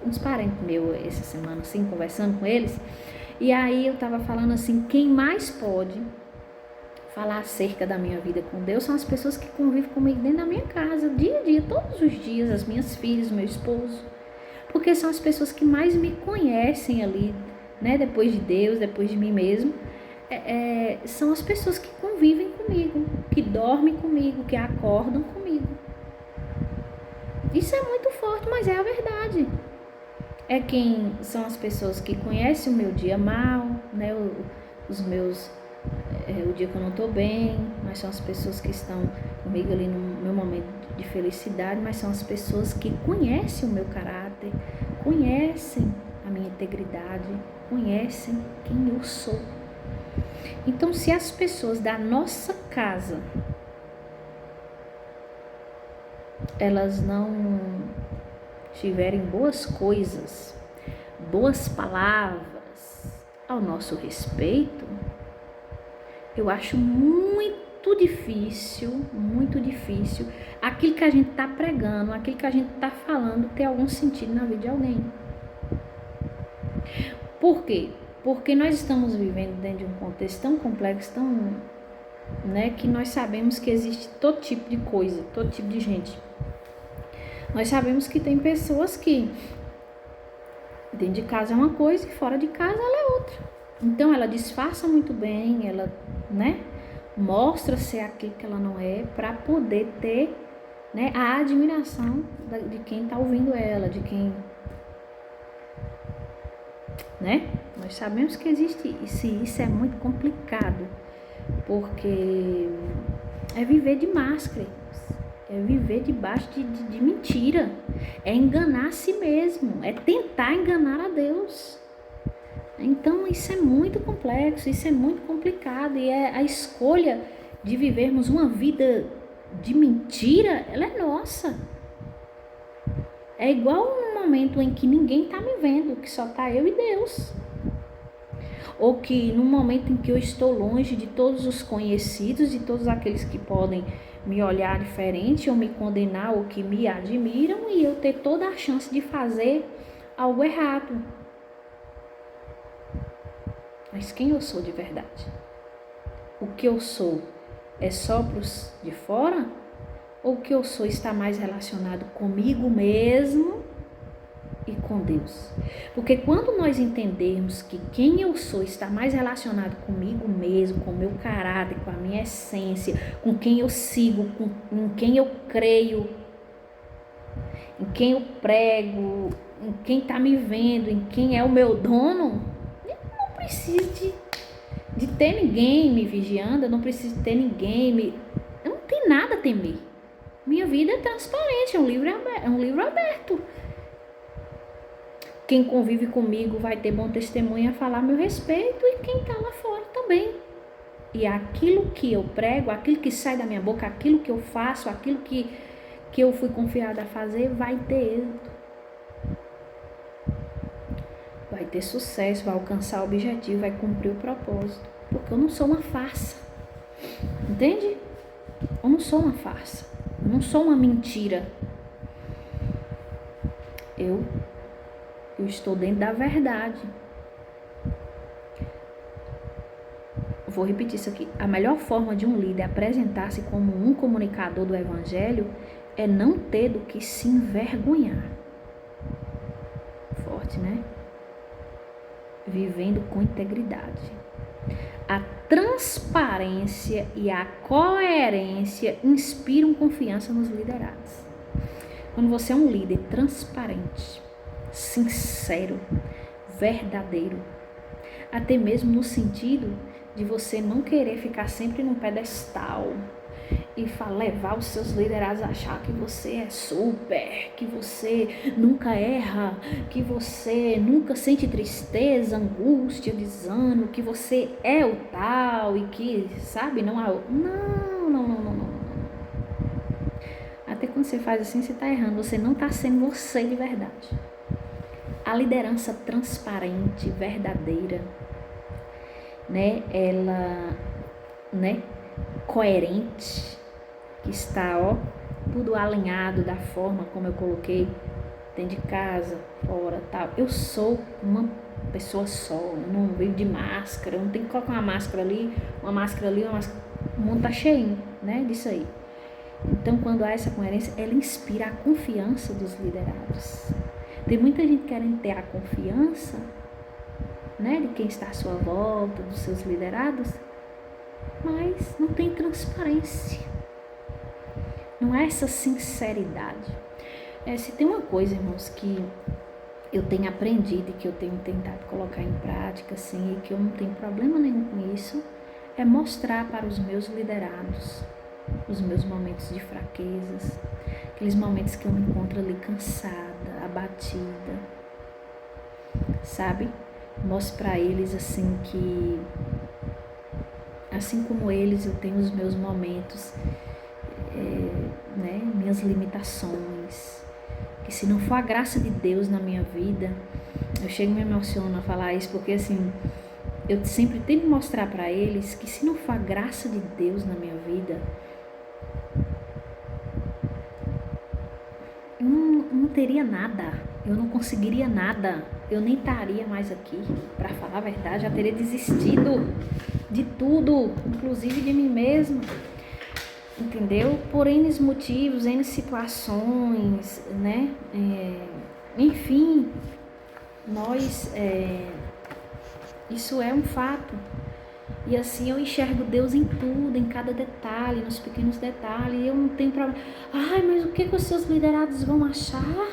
uns parentes meus essa semana, assim, conversando com eles, e aí eu estava falando assim, quem mais pode falar acerca da minha vida com Deus são as pessoas que convivem comigo dentro da minha casa, dia a dia, todos os dias, as minhas filhas, meu esposo, porque são as pessoas que mais me conhecem ali, né, depois de Deus, depois de mim mesmo, são as pessoas que convivem comigo, que dormem comigo, que acordam comigo. Isso é muito forte, mas é a verdade. São as pessoas que conhecem o meu dia mal, né, o dia que eu não estou bem, mas são as pessoas que estão comigo ali no meu momento de felicidade, mas são as pessoas que conhecem o meu caráter, conhecem a minha integridade, conhecem quem eu sou. Então, se as pessoas da nossa casa, elas não tiverem boas coisas, boas palavras ao nosso respeito, eu acho muito difícil aquilo que a gente está pregando, aquilo que a gente está falando ter algum sentido na vida de alguém. Por quê? Porque nós estamos vivendo dentro de um contexto tão complexo, que nós sabemos que existe todo tipo de coisa, todo tipo de gente. Nós sabemos que tem pessoas que dentro de casa é uma coisa e fora de casa ela é outra. Então ela disfarça muito bem, ela, mostra ser aquilo que ela não é, para poder ter, a admiração de quem está ouvindo ela, de quem, Nós sabemos que existe isso é muito complicado, porque é viver de máscara, é viver debaixo de mentira, é enganar a si mesmo, é tentar enganar a Deus. Então isso é muito complexo, isso é muito complicado, e a escolha de vivermos uma vida de mentira, ela é nossa. É igual um momento em que ninguém está me vendo, que só está eu e Deus. Ou que no momento em que eu estou longe de todos os conhecidos, de todos aqueles que podem me olhar diferente ou me condenar ou que me admiram, e eu ter toda a chance de fazer algo errado. Mas quem eu sou de verdade? O que eu sou é só para os de fora? Ou o que eu sou está mais relacionado comigo mesmo e com Deus? Porque quando nós entendermos que quem eu sou está mais relacionado comigo mesmo, com o meu caráter, com a minha essência, com quem eu sigo, em quem eu creio, em quem eu prego, em quem está me vendo, em quem é o meu dono, eu não preciso de ter ninguém me vigiando, eu não preciso ter ninguém eu não tenho nada a temer. Minha vida é transparente, é um livro aberto. Quem convive comigo vai ter bom testemunho a falar a meu respeito, e quem está lá fora também. E aquilo que eu prego, aquilo que sai da minha boca, aquilo que eu faço, aquilo que eu fui confiada a fazer, vai ter êxito. Vai ter sucesso, vai alcançar o objetivo, vai cumprir o propósito. Porque eu não sou uma farsa. Entende? Eu não sou uma farsa. Eu não sou uma mentira. Eu estou dentro da verdade. Vou repetir isso aqui. A melhor forma de um líder apresentar-se como um comunicador do evangelho é não ter do que se envergonhar. Forte, né? Vivendo com integridade. A transparência e a coerência inspiram confiança nos liderados. Quando você é um líder transparente, sincero, verdadeiro, até mesmo no sentido de você não querer ficar sempre num pedestal e levar os seus liderados a achar que você é super, que você nunca erra, que você nunca sente tristeza, angústia, desânimo, que você é o tal e que, não há... Não. Até quando você faz assim, você está errando, você não está sendo você de verdade. A liderança transparente, verdadeira, ela, coerente, que está, tudo alinhado da forma como eu coloquei, dentro de casa, fora, tal. Eu sou uma pessoa só, eu não vivo de máscara, eu não tenho que colocar uma máscara ali, uma máscara. O mundo tá cheio, disso aí. Então, quando há essa coerência, ela inspira a confiança dos liderados. Tem muita gente querendo ter a confiança, de quem está à sua volta, dos seus liderados, mas não tem transparência. Não há essa sinceridade. Se tem uma coisa, irmãos, que eu tenho aprendido e que eu tenho tentado colocar em prática, assim, e que eu não tenho problema nenhum com isso, é mostrar para os meus liderados os meus momentos de fraquezas, aqueles momentos que eu me encontro ali cansada, abatida, sabe? Mostre para eles assim que, assim como eles, eu tenho os meus momentos, né? Minhas limitações. Que se não for a graça de Deus na minha vida, eu chego e me emociono a falar isso, porque assim, eu sempre tento mostrar para eles que se não for a graça de Deus na minha vida, eu não teria nada, eu não conseguiria nada, eu nem estaria mais aqui, para falar a verdade, já teria desistido de tudo, inclusive de mim mesma, entendeu? Por N motivos, N situações, né? Enfim, isso é um fato. E assim eu enxergo Deus em tudo, em cada detalhe, nos pequenos detalhes. E eu não tenho problema. Ai, mas o que os seus liderados vão achar?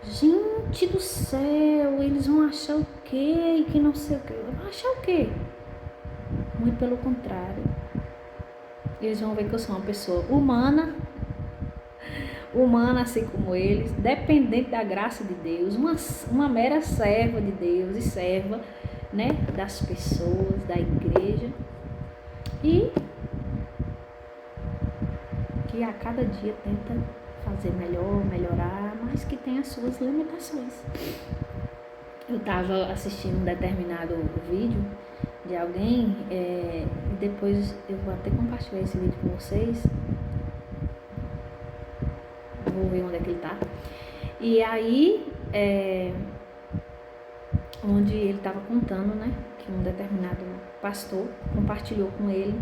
Gente do céu, eles vão achar o quê? E que não sei o quê. Vão achar o quê? Muito pelo contrário. Eles vão ver que eu sou uma pessoa humana assim como eles, dependente da graça de Deus, uma mera serva de Deus e serva, né, das pessoas, da igreja, e que a cada dia tenta fazer melhor, melhorar, mas que tem as suas limitações. Eu estava assistindo um determinado vídeo de alguém, e depois eu vou até compartilhar esse vídeo com vocês, vou ver onde é que ele tá. E aí, onde ele estava contando, né, que um determinado pastor compartilhou com ele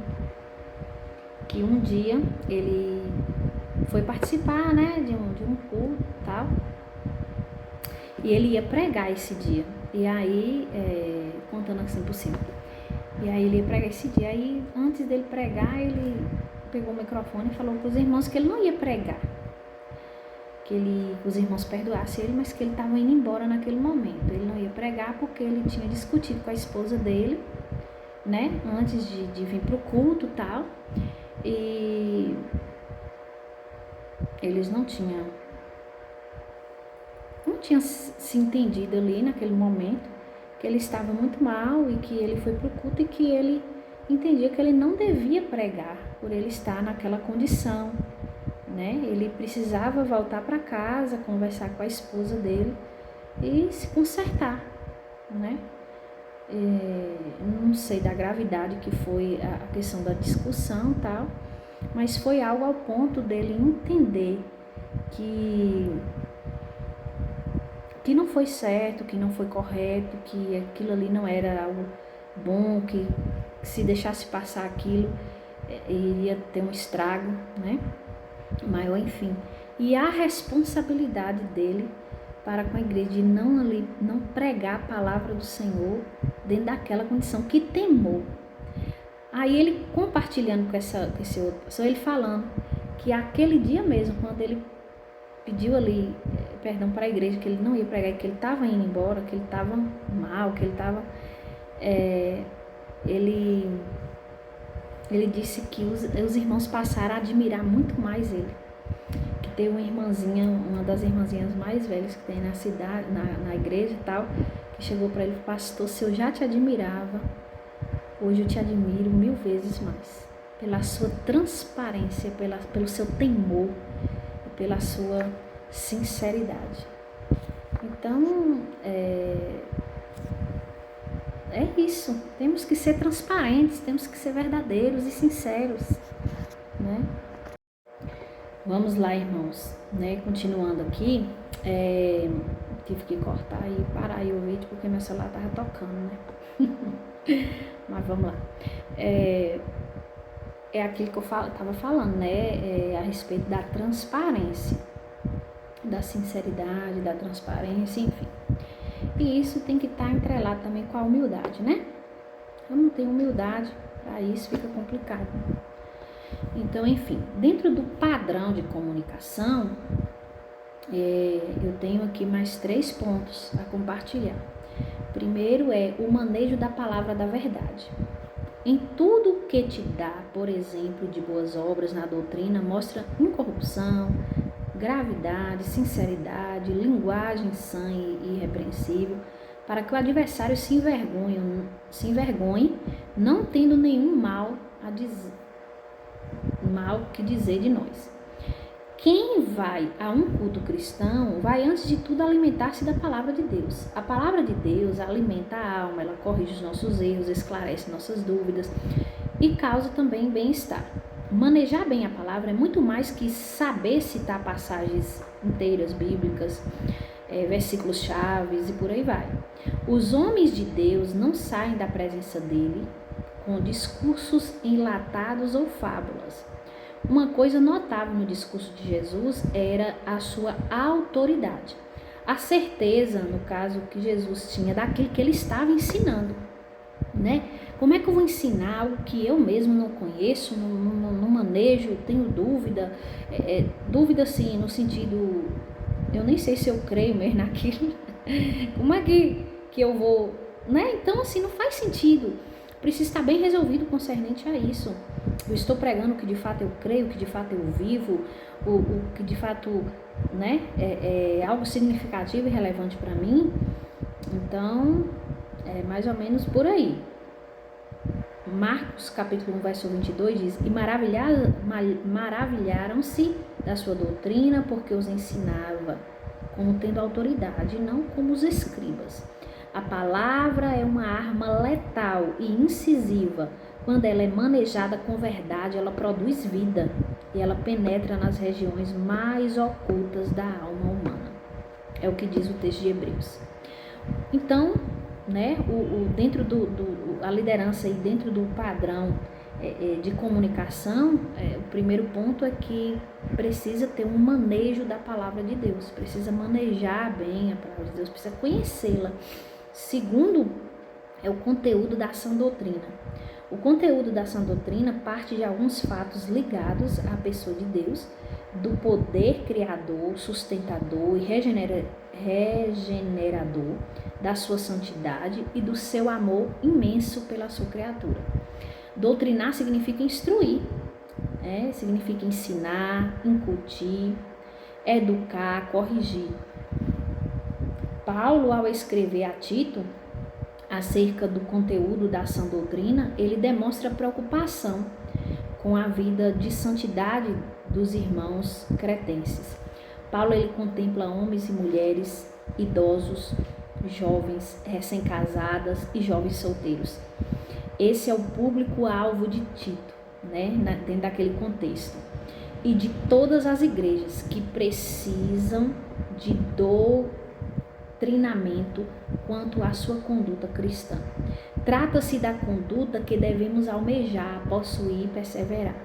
que um dia ele foi participar, né, de um culto e tal, e ele ia pregar esse dia. E aí, contando assim por cima, e aí ele ia pregar esse dia. Aí, antes dele pregar, ele pegou o microfone e falou para os irmãos que ele não ia pregar, que os irmãos perdoassem ele, mas que ele estava indo embora naquele momento. Ele não ia pregar porque ele tinha discutido com a esposa dele, né, antes de vir para o culto e tal, e eles não tinham se entendido ali naquele momento, que ele estava muito mal e que ele foi para o culto e que ele entendia que ele não devia pregar por ele estar naquela condição, né? Ele precisava voltar para casa, conversar com a esposa dele e se consertar, né? Não sei da gravidade que foi a questão da discussão e tal, mas foi algo ao ponto dele entender que não foi certo, que não foi correto, que aquilo ali não era algo bom, que se deixasse passar aquilo iria ter um estrago, né? Maior, enfim. E a responsabilidade dele para com a igreja de não pregar a palavra do Senhor dentro daquela condição, que temor. Aí ele compartilhando com esse outro pessoa, ele falando que aquele dia mesmo, quando ele pediu ali perdão para a igreja, que ele não ia pregar, que ele estava indo embora, que ele estava mal, que ele estava... ele disse que os irmãos passaram a admirar muito mais ele. Que tem uma irmãzinha, uma das irmãzinhas mais velhas que tem na cidade, na igreja e tal, que chegou para ele: pastor, se eu já te admirava, hoje eu te admiro 1000 vezes mais. Pela sua transparência, pelo seu temor e pela sua sinceridade. Então, é isso. Temos que ser transparentes, temos que ser verdadeiros e sinceros, né? Vamos lá, irmãos, né? Continuando aqui, tive que cortar e parar aí o vídeo porque meu celular tava tocando, né? Mas vamos lá. É aquilo que eu tava falando, né? A respeito da transparência, da sinceridade, da transparência, enfim. E isso tem que estar entrelado também com a humildade, né? Eu não tenho humildade, para isso fica complicado. Então, enfim, dentro do padrão de comunicação, eu tenho aqui mais 3 pontos a compartilhar. Primeiro é o manejo da palavra da verdade. Em tudo que te dá, por exemplo, de boas obras na doutrina, mostra incorrupção, gravidade, sinceridade, linguagem sã e irrepreensível, para que o adversário se envergonhe, não tendo nenhum mal que dizer de nós. Quem vai a um culto cristão vai, antes de tudo, alimentar-se da palavra de Deus. A palavra de Deus alimenta a alma, ela corrige os nossos erros, esclarece nossas dúvidas e causa também bem-estar. Manejar bem a palavra é muito mais que saber citar passagens inteiras bíblicas, versículos chaves e por aí vai. Os homens de Deus não saem da presença dele com discursos enlatados ou fábulas. Uma coisa notável no discurso de Jesus era a sua autoridade. A certeza, no caso, que Jesus tinha daquilo que ele estava ensinando, né? Como é que eu vou ensinar algo que eu mesmo não conheço, não manejo, tenho dúvida? Dúvida, assim, no sentido, eu nem sei se eu creio mesmo naquilo. Como é que eu vou, né? Então, assim, não faz sentido. Precisa estar bem resolvido concernente a isso. Eu estou pregando o que de fato eu creio, o que de fato eu vivo, o que de fato, né, é algo significativo e relevante para mim. Então, é mais ou menos por aí. Marcos capítulo 1, verso 22 diz: E maravilharam-se da sua doutrina, porque os ensinava como tendo autoridade, não como os escribas. A palavra é uma arma letal e incisiva. Quando ela é manejada com verdade, ela produz vida e ela penetra nas regiões mais ocultas da alma humana. É o que diz o texto de Hebreus. Então, né, dentro a liderança e dentro do padrão de comunicação, o primeiro ponto é que precisa ter um manejo da palavra de Deus, precisa manejar bem a palavra de Deus, precisa conhecê-la. Segundo, é o conteúdo da sã doutrina. O conteúdo da sã doutrina parte de alguns fatos ligados à pessoa de Deus, do poder criador, sustentador e regenerador da sua santidade e do seu amor imenso pela sua criatura. Doutrinar significa instruir, significa ensinar, incutir, educar, corrigir. Paulo, ao escrever a Tito acerca do conteúdo da sã doutrina, ele demonstra preocupação com a vida de santidade dos irmãos cretenses. Paulo, ele contempla homens e mulheres, idosos, jovens, recém-casadas e jovens solteiros. Esse é o público-alvo de Tito, né, dentro daquele contexto. E de todas as igrejas que precisam de doutrinamento quanto à sua conduta cristã. Trata-se da conduta que devemos almejar, possuir e perseverar.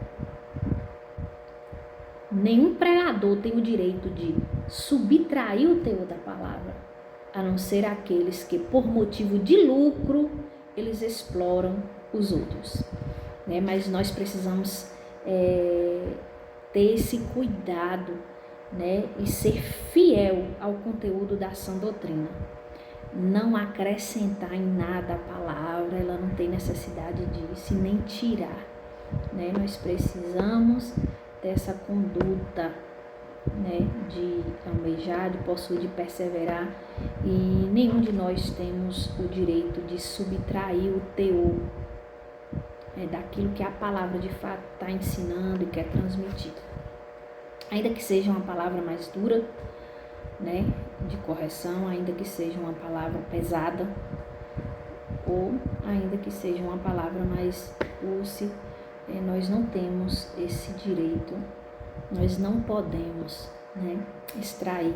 Nenhum pregador tem o direito de subtrair o teor da palavra, a não ser aqueles que, por motivo de lucro, eles exploram os outros. Né? Mas nós precisamos ter esse cuidado, né? E ser fiel ao conteúdo da sã doutrina. Não acrescentar em nada a palavra, ela não tem necessidade disso, e nem tirar. Né? Nós precisamos dessa conduta, né, de almejar, de possuir, de perseverar, e nenhum de nós temos o direito de subtrair o teor daquilo que a palavra de fato está ensinando e quer transmitir. Ainda que seja uma palavra mais dura, né, de correção, ainda que seja uma palavra pesada, ou ainda que seja uma palavra mais doce, nós não temos esse direito, nós não podemos, né, extrair,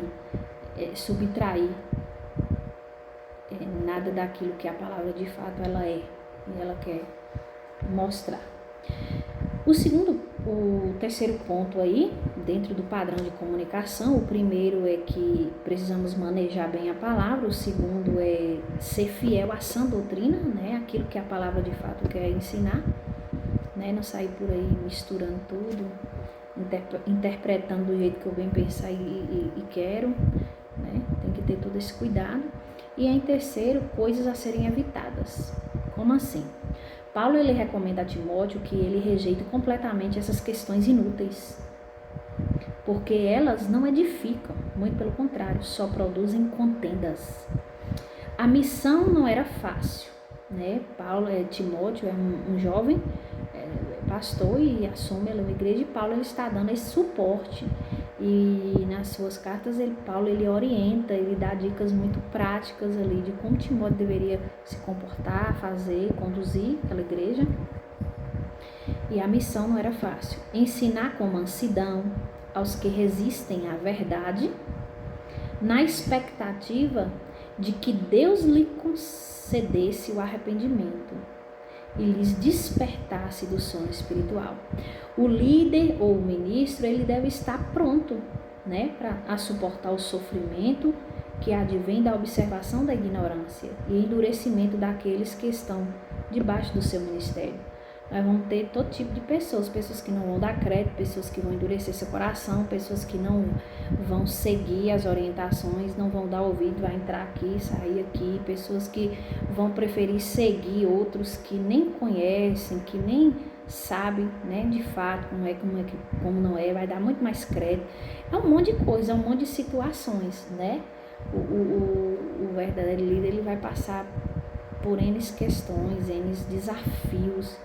subtrair nada daquilo que a palavra de fato ela é e ela quer mostrar. O terceiro ponto aí, dentro do padrão de comunicação, o primeiro é que precisamos manejar bem a palavra, o segundo é ser fiel à sã doutrina, né, aquilo que a palavra de fato quer ensinar, né, não sair por aí misturando tudo, interpretando do jeito que eu bem pensar e quero, né, tem que ter todo esse cuidado. E em terceiro, coisas a serem evitadas. Como assim? Paulo, ele recomenda a Timóteo que ele rejeite completamente essas questões inúteis, porque elas não edificam, muito pelo contrário, só produzem contendas. A missão não era fácil, né? Timóteo é um jovem pastor e assume uma igreja, e Paulo ele está dando esse suporte, e nas suas cartas Paulo ele orienta, ele dá dicas muito práticas ali de como Timóteo deveria se comportar, fazer, conduzir aquela igreja. E a missão não era fácil. Ensinar com mansidão aos que resistem à verdade, na expectativa de que Deus lhe concedesse o arrependimento e lhes despertasse do sono espiritual. O líder ou o ministro, ele deve estar pronto, né, para suportar o sofrimento que advém da observação da ignorância e endurecimento daqueles que estão debaixo do seu ministério. Nós vamos ter todo tipo de pessoas que não vão dar crédito, pessoas que vão endurecer seu coração, pessoas que não vão seguir as orientações, não vão dar ouvido, vai entrar aqui, sair aqui, pessoas que vão preferir seguir outros que nem conhecem, que nem sabem, né, de fato como não é, vai dar muito mais crédito. É um monte de coisa, é um monte de situações, né? O verdadeiro líder, ele vai passar por N questões, N desafios,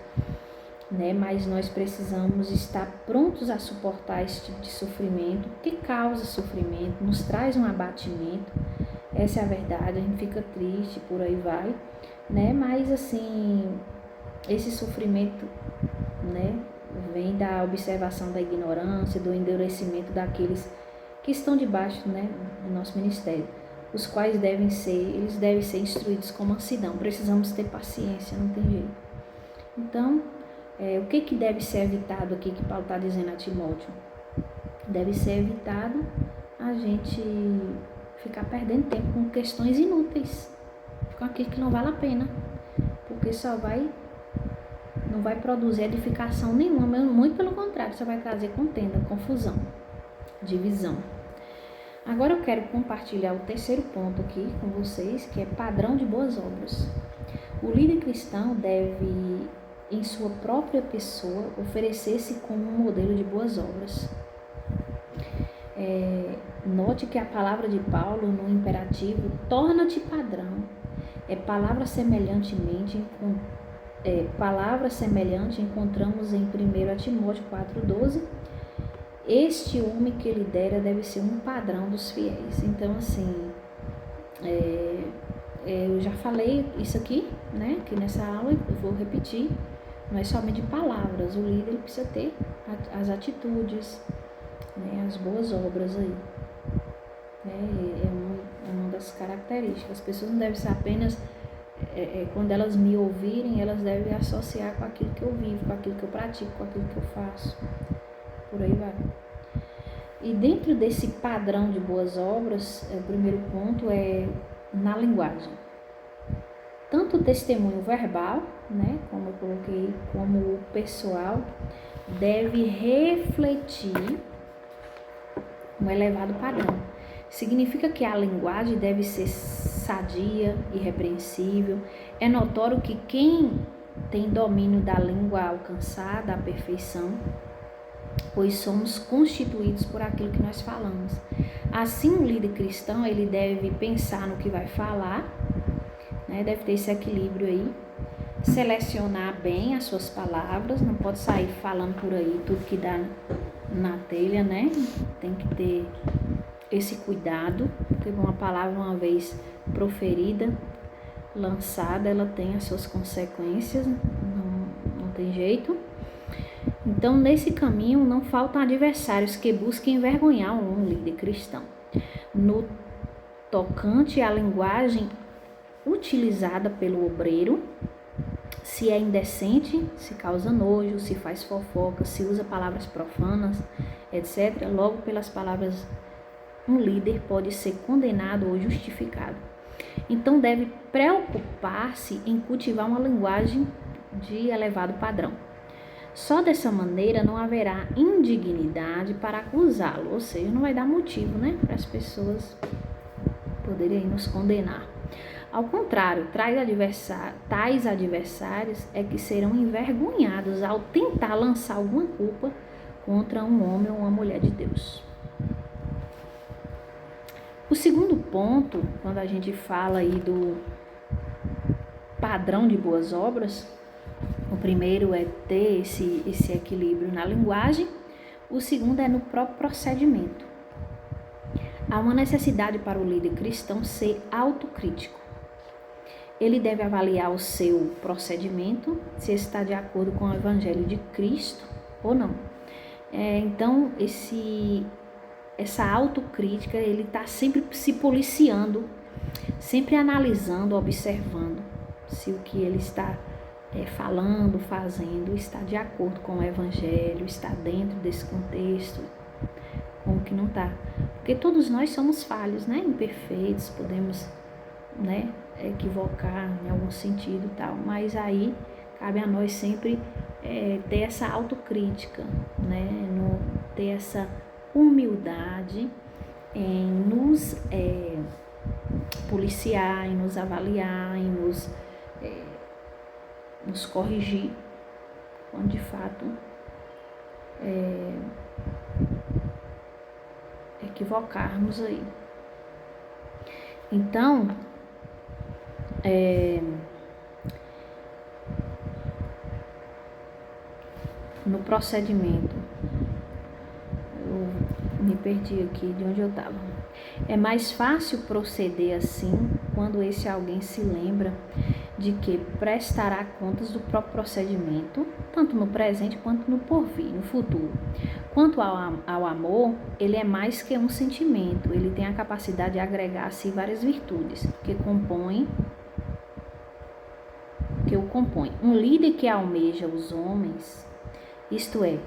né? Mas nós precisamos estar prontos a suportar esse tipo de sofrimento, que causa sofrimento, nos traz um abatimento. Essa é a verdade, a gente fica triste, por aí vai, né? Mas assim, esse sofrimento, né, vem da observação da ignorância, do endurecimento daqueles que estão debaixo, né, do nosso ministério, os quais devem ser instruídos com mansidão. Precisamos ter paciência, não tem jeito. Então, o que deve ser evitado aqui, que Paulo está dizendo a Timóteo? Deve ser evitado a gente ficar perdendo tempo com questões inúteis, com aquilo que não vale a pena, porque não vai produzir edificação nenhuma, muito pelo contrário, só vai trazer contenda, confusão, divisão. Agora eu quero compartilhar o terceiro ponto aqui com vocês, que é padrão de boas obras. O líder cristão deve, em sua própria pessoa, oferecer-se como um modelo de boas obras. Note que a palavra de Paulo no imperativo, torna-te padrão, palavra semelhante encontramos em 1 Timóteo 4,12. Este homem que lidera deve ser um padrão dos fiéis. Então, assim, eu já falei isso aqui, né? Que nessa aula eu vou repetir. Não é somente palavras, o líder precisa ter as atitudes, né? As boas obras aí. É uma das características. As pessoas não devem ser apenas, quando elas me ouvirem, elas devem associar com aquilo que eu vivo, com aquilo que eu pratico, com aquilo que eu faço. Por aí vai. E dentro desse padrão de boas obras, o primeiro ponto é na linguagem. Tanto o testemunho verbal, né, como eu coloquei, como o pessoal, deve refletir um elevado padrão. Significa que a linguagem deve ser sadia, irrepreensível. É notório que quem tem domínio da língua alcançada, a perfeição, pois somos constituídos por aquilo que nós falamos. Assim, o líder cristão, ele deve pensar no que vai falar, né? Deve ter esse equilíbrio aí, selecionar bem as suas palavras, não pode sair falando por aí tudo que dá na telha, né? Tem que ter esse cuidado, porque uma palavra, uma vez proferida, lançada, ela tem as suas consequências, não tem jeito. Então, nesse caminho, não faltam adversários que busquem envergonhar um líder cristão. No tocante à linguagem utilizada pelo obreiro, se é indecente, se causa nojo, se faz fofoca, se usa palavras profanas, etc., logo pelas palavras, um líder pode ser condenado ou justificado. Então, deve preocupar-se em cultivar uma linguagem de elevado padrão. Só dessa maneira não haverá indignidade para acusá-lo, ou seja, não vai dar motivo, né, para as pessoas poderem nos condenar. Ao contrário, tais adversários é que serão envergonhados ao tentar lançar alguma culpa contra um homem ou uma mulher de Deus. O segundo ponto, quando a gente fala aí do padrão de boas obras, o primeiro é ter esse equilíbrio na linguagem, o segundo é no próprio procedimento. Há uma necessidade para o líder cristão ser autocrítico. Ele deve avaliar o seu procedimento, se está de acordo com o Evangelho de Cristo ou não. Então, essa autocrítica, ele está sempre se policiando, sempre analisando, observando se o que ele está falando, fazendo, está de acordo com o Evangelho, está dentro desse contexto, com o que não está. Porque todos nós somos falhos, né? Imperfeitos, podemos, né, equivocar em algum sentido e tal, mas aí cabe a nós sempre ter essa autocrítica, né? Ter essa humildade em nos policiar, em nos avaliar, em nos corrigir, quando de fato equivocarmos aí. Então, no procedimento, eu me perdi aqui de onde eu estava. É mais fácil proceder assim quando esse alguém se lembra de que prestará contas do próprio procedimento, tanto no presente quanto no porvir, no futuro. Quanto ao amor, ele é mais que um sentimento, ele tem a capacidade de agregar a si várias virtudes que o compõem. Um líder que almeja os homens, isto é,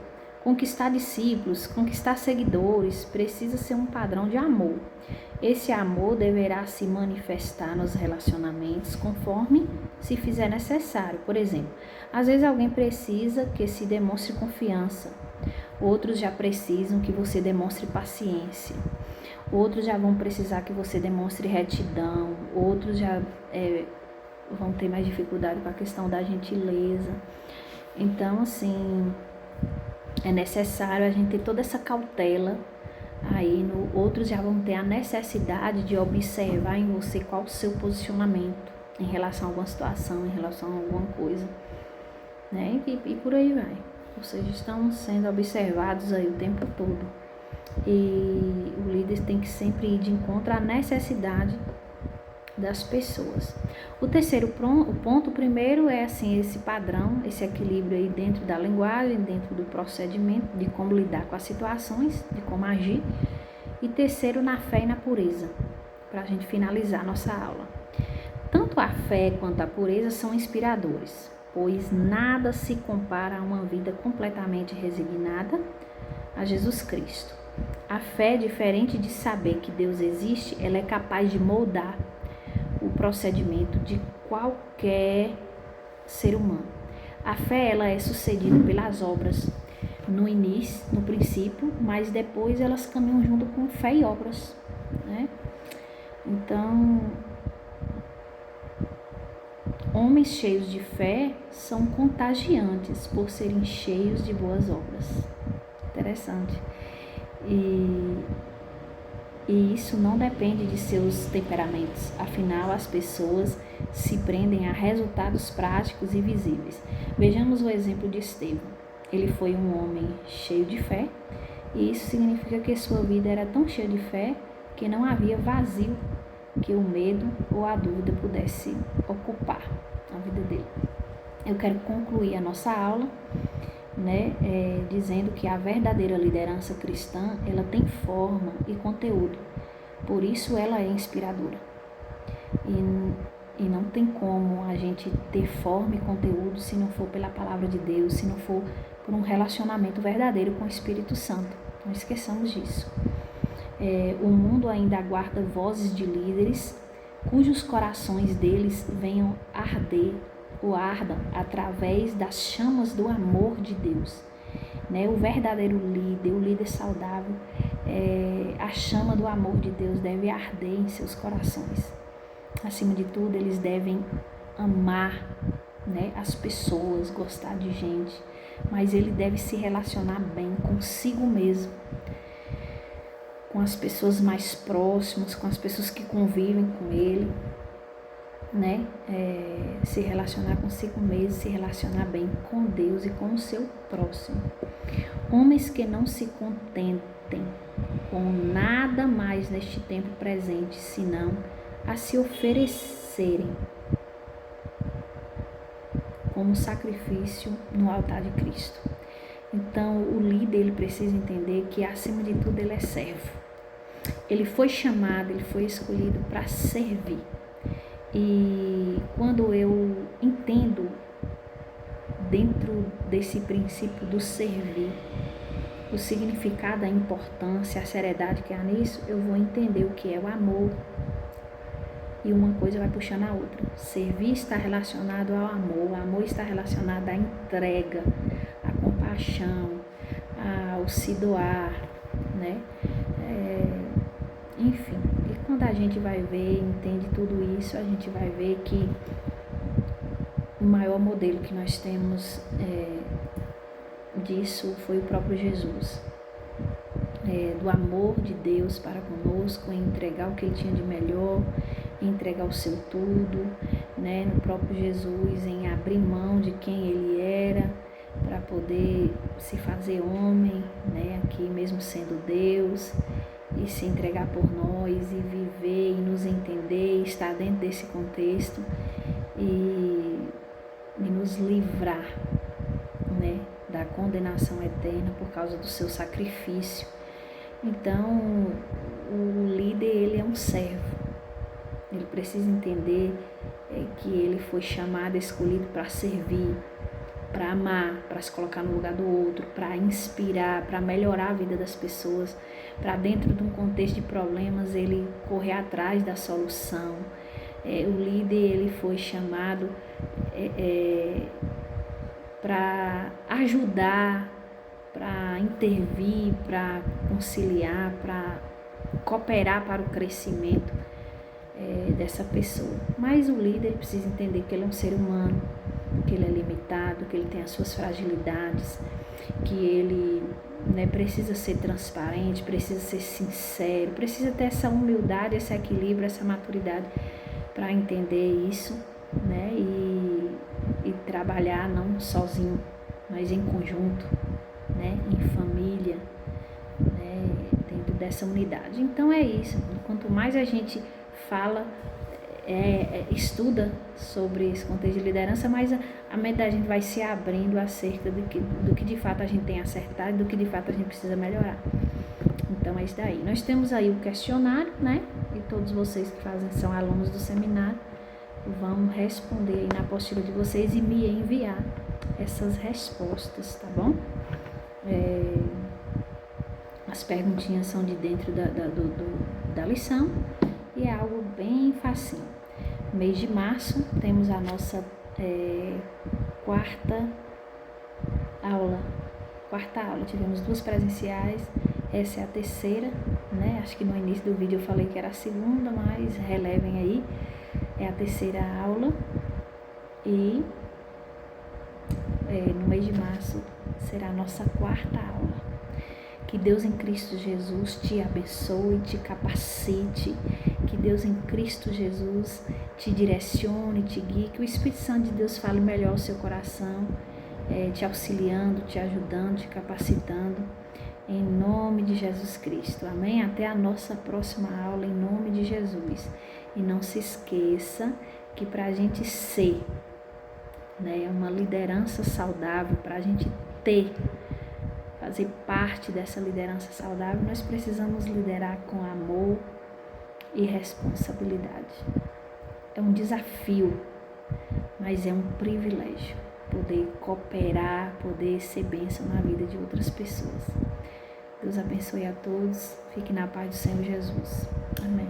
conquistar discípulos, conquistar seguidores, precisa ser um padrão de amor. Esse amor deverá se manifestar nos relacionamentos conforme se fizer necessário. Por exemplo, às vezes alguém precisa que se demonstre confiança, outros já precisam que você demonstre paciência, outros já vão precisar que você demonstre retidão, outros já vão ter mais dificuldade com a questão da gentileza. Então, assim, é necessário a gente ter toda essa cautela. Aí outros já vão ter a necessidade de observar em você qual o seu posicionamento em relação a alguma situação, em relação a alguma coisa, né? E por aí vai. Ou seja, estão sendo observados aí o tempo todo. E o líder tem que sempre ir de encontro à necessidade das pessoas. O terceiro ponto, primeiro é assim, esse padrão, esse equilíbrio aí dentro da linguagem, dentro do procedimento, de como lidar com as situações, de como agir. E terceiro, na fé e na pureza, para a gente finalizar a nossa aula. Tanto a fé quanto a pureza são inspiradores, pois nada se compara a uma vida completamente resignada a Jesus Cristo. A fé, diferente de saber que Deus existe, ela é capaz de moldar o procedimento de qualquer ser humano. A fé, ela é sucedida pelas obras no início, no princípio, mas depois elas caminham junto com fé e obras, né? Então, homens cheios de fé são contagiantes por serem cheios de boas obras. Interessante. E isso não depende de seus temperamentos, afinal as pessoas se prendem a resultados práticos e visíveis. Vejamos o exemplo de Estevão. Ele foi um homem cheio de fé, e isso significa que sua vida era tão cheia de fé que não havia vazio que o medo ou a dúvida pudesse ocupar a vida dele. Eu quero concluir a nossa aula, dizendo que a verdadeira liderança cristã, ela tem forma e conteúdo, por isso ela é inspiradora. E não tem como a gente ter forma e conteúdo se não for pela palavra de Deus, se não for por um relacionamento verdadeiro com o Espírito Santo. Não esqueçamos disso. O mundo ainda aguarda vozes de líderes cujos corações deles venham arder ou ardam através das chamas do amor de Deus. O verdadeiro líder, o líder saudável, a chama do amor de Deus deve arder em seus corações. Acima de tudo, eles devem amar, as pessoas, gostar de gente, mas ele deve se relacionar bem consigo mesmo, com as pessoas mais próximas, com as pessoas que convivem com ele, né? Se relacionar consigo mesmo, se relacionar bem com Deus e com o seu próximo. Homens que não se contentem com nada mais neste tempo presente, senão a se oferecerem como sacrifício no altar de Cristo. Então, o líder, ele precisa entender que, acima de tudo, ele é servo. Ele foi chamado, ele foi escolhido para servir. E quando eu entendo, dentro desse princípio do servir, o significado, a importância, a seriedade que há nisso, eu vou entender o que é o amor. E uma coisa vai puxando a outra. Servir está relacionado ao amor, o amor está relacionado à entrega, à compaixão, ao se doar, né? Enfim, e quando a gente vai ver, entende tudo isso, a gente vai ver que o maior modelo que nós temos disso foi o próprio Jesus. Do amor de Deus para conosco, em entregar o que ele tinha de melhor, em entregar o seu tudo, né? No próprio Jesus, em abrir mão de quem ele era, para poder se fazer homem, né? Aqui mesmo sendo Deus, e se entregar por nós, e viver, e nos entender, e estar dentro desse contexto, e nos livrar, né? Da condenação eterna por causa do seu sacrifício. Então, o líder, ele é um servo. Ele precisa entender que ele foi chamado, escolhido para servir, para amar, para se colocar no lugar do outro, para inspirar, para melhorar a vida das pessoas, para dentro de um contexto de problemas, ele correr atrás da solução. O líder, ele foi chamado para ajudar, para intervir, para conciliar, para cooperar para o crescimento dessa pessoa. Mas o líder, ele precisa entender que ele é um ser humano, que ele é limitado, que ele tem as suas fragilidades, que ele, né, precisa ser transparente, precisa ser sincero, precisa ter essa humildade, esse equilíbrio, essa maturidade para entender isso, né, e trabalhar não sozinho, mas em conjunto, né, em família, né, dentro dessa unidade. Então é isso. Quanto mais a gente fala, estuda sobre esse contexto de liderança, mais a mente da gente vai se abrindo acerca do que de fato a gente tem acertado e do que de fato a gente precisa melhorar. Então é isso daí. Nós temos aí o questionário, né? E todos vocês que são alunos do seminário vão responder aí na apostila de vocês e me enviar essas respostas, tá bom? As perguntinhas são de dentro da lição e é algo bem facinho. No mês de março temos a nossa quarta aula. Tivemos 2 presenciais, essa é a terceira, né? Acho que no início do vídeo eu falei que era a segunda, mas relevem aí. É a terceira aula e no mês de março será a nossa quarta aula. Que Deus em Cristo Jesus te abençoe, te capacite, que Deus em Cristo Jesus te direcione, te guie, que o Espírito Santo de Deus fale melhor ao seu coração, te auxiliando, te ajudando, te capacitando, em nome de Jesus Cristo. Amém? Até a nossa próxima aula, em nome de Jesus. E não se esqueça que para a gente ser, né, uma liderança saudável, para a gente fazer parte dessa liderança saudável, nós precisamos liderar com amor e responsabilidade. É um desafio, mas é um privilégio poder cooperar, poder ser bênção na vida de outras pessoas. Deus abençoe a todos. Fique na paz do Senhor Jesus. Amém.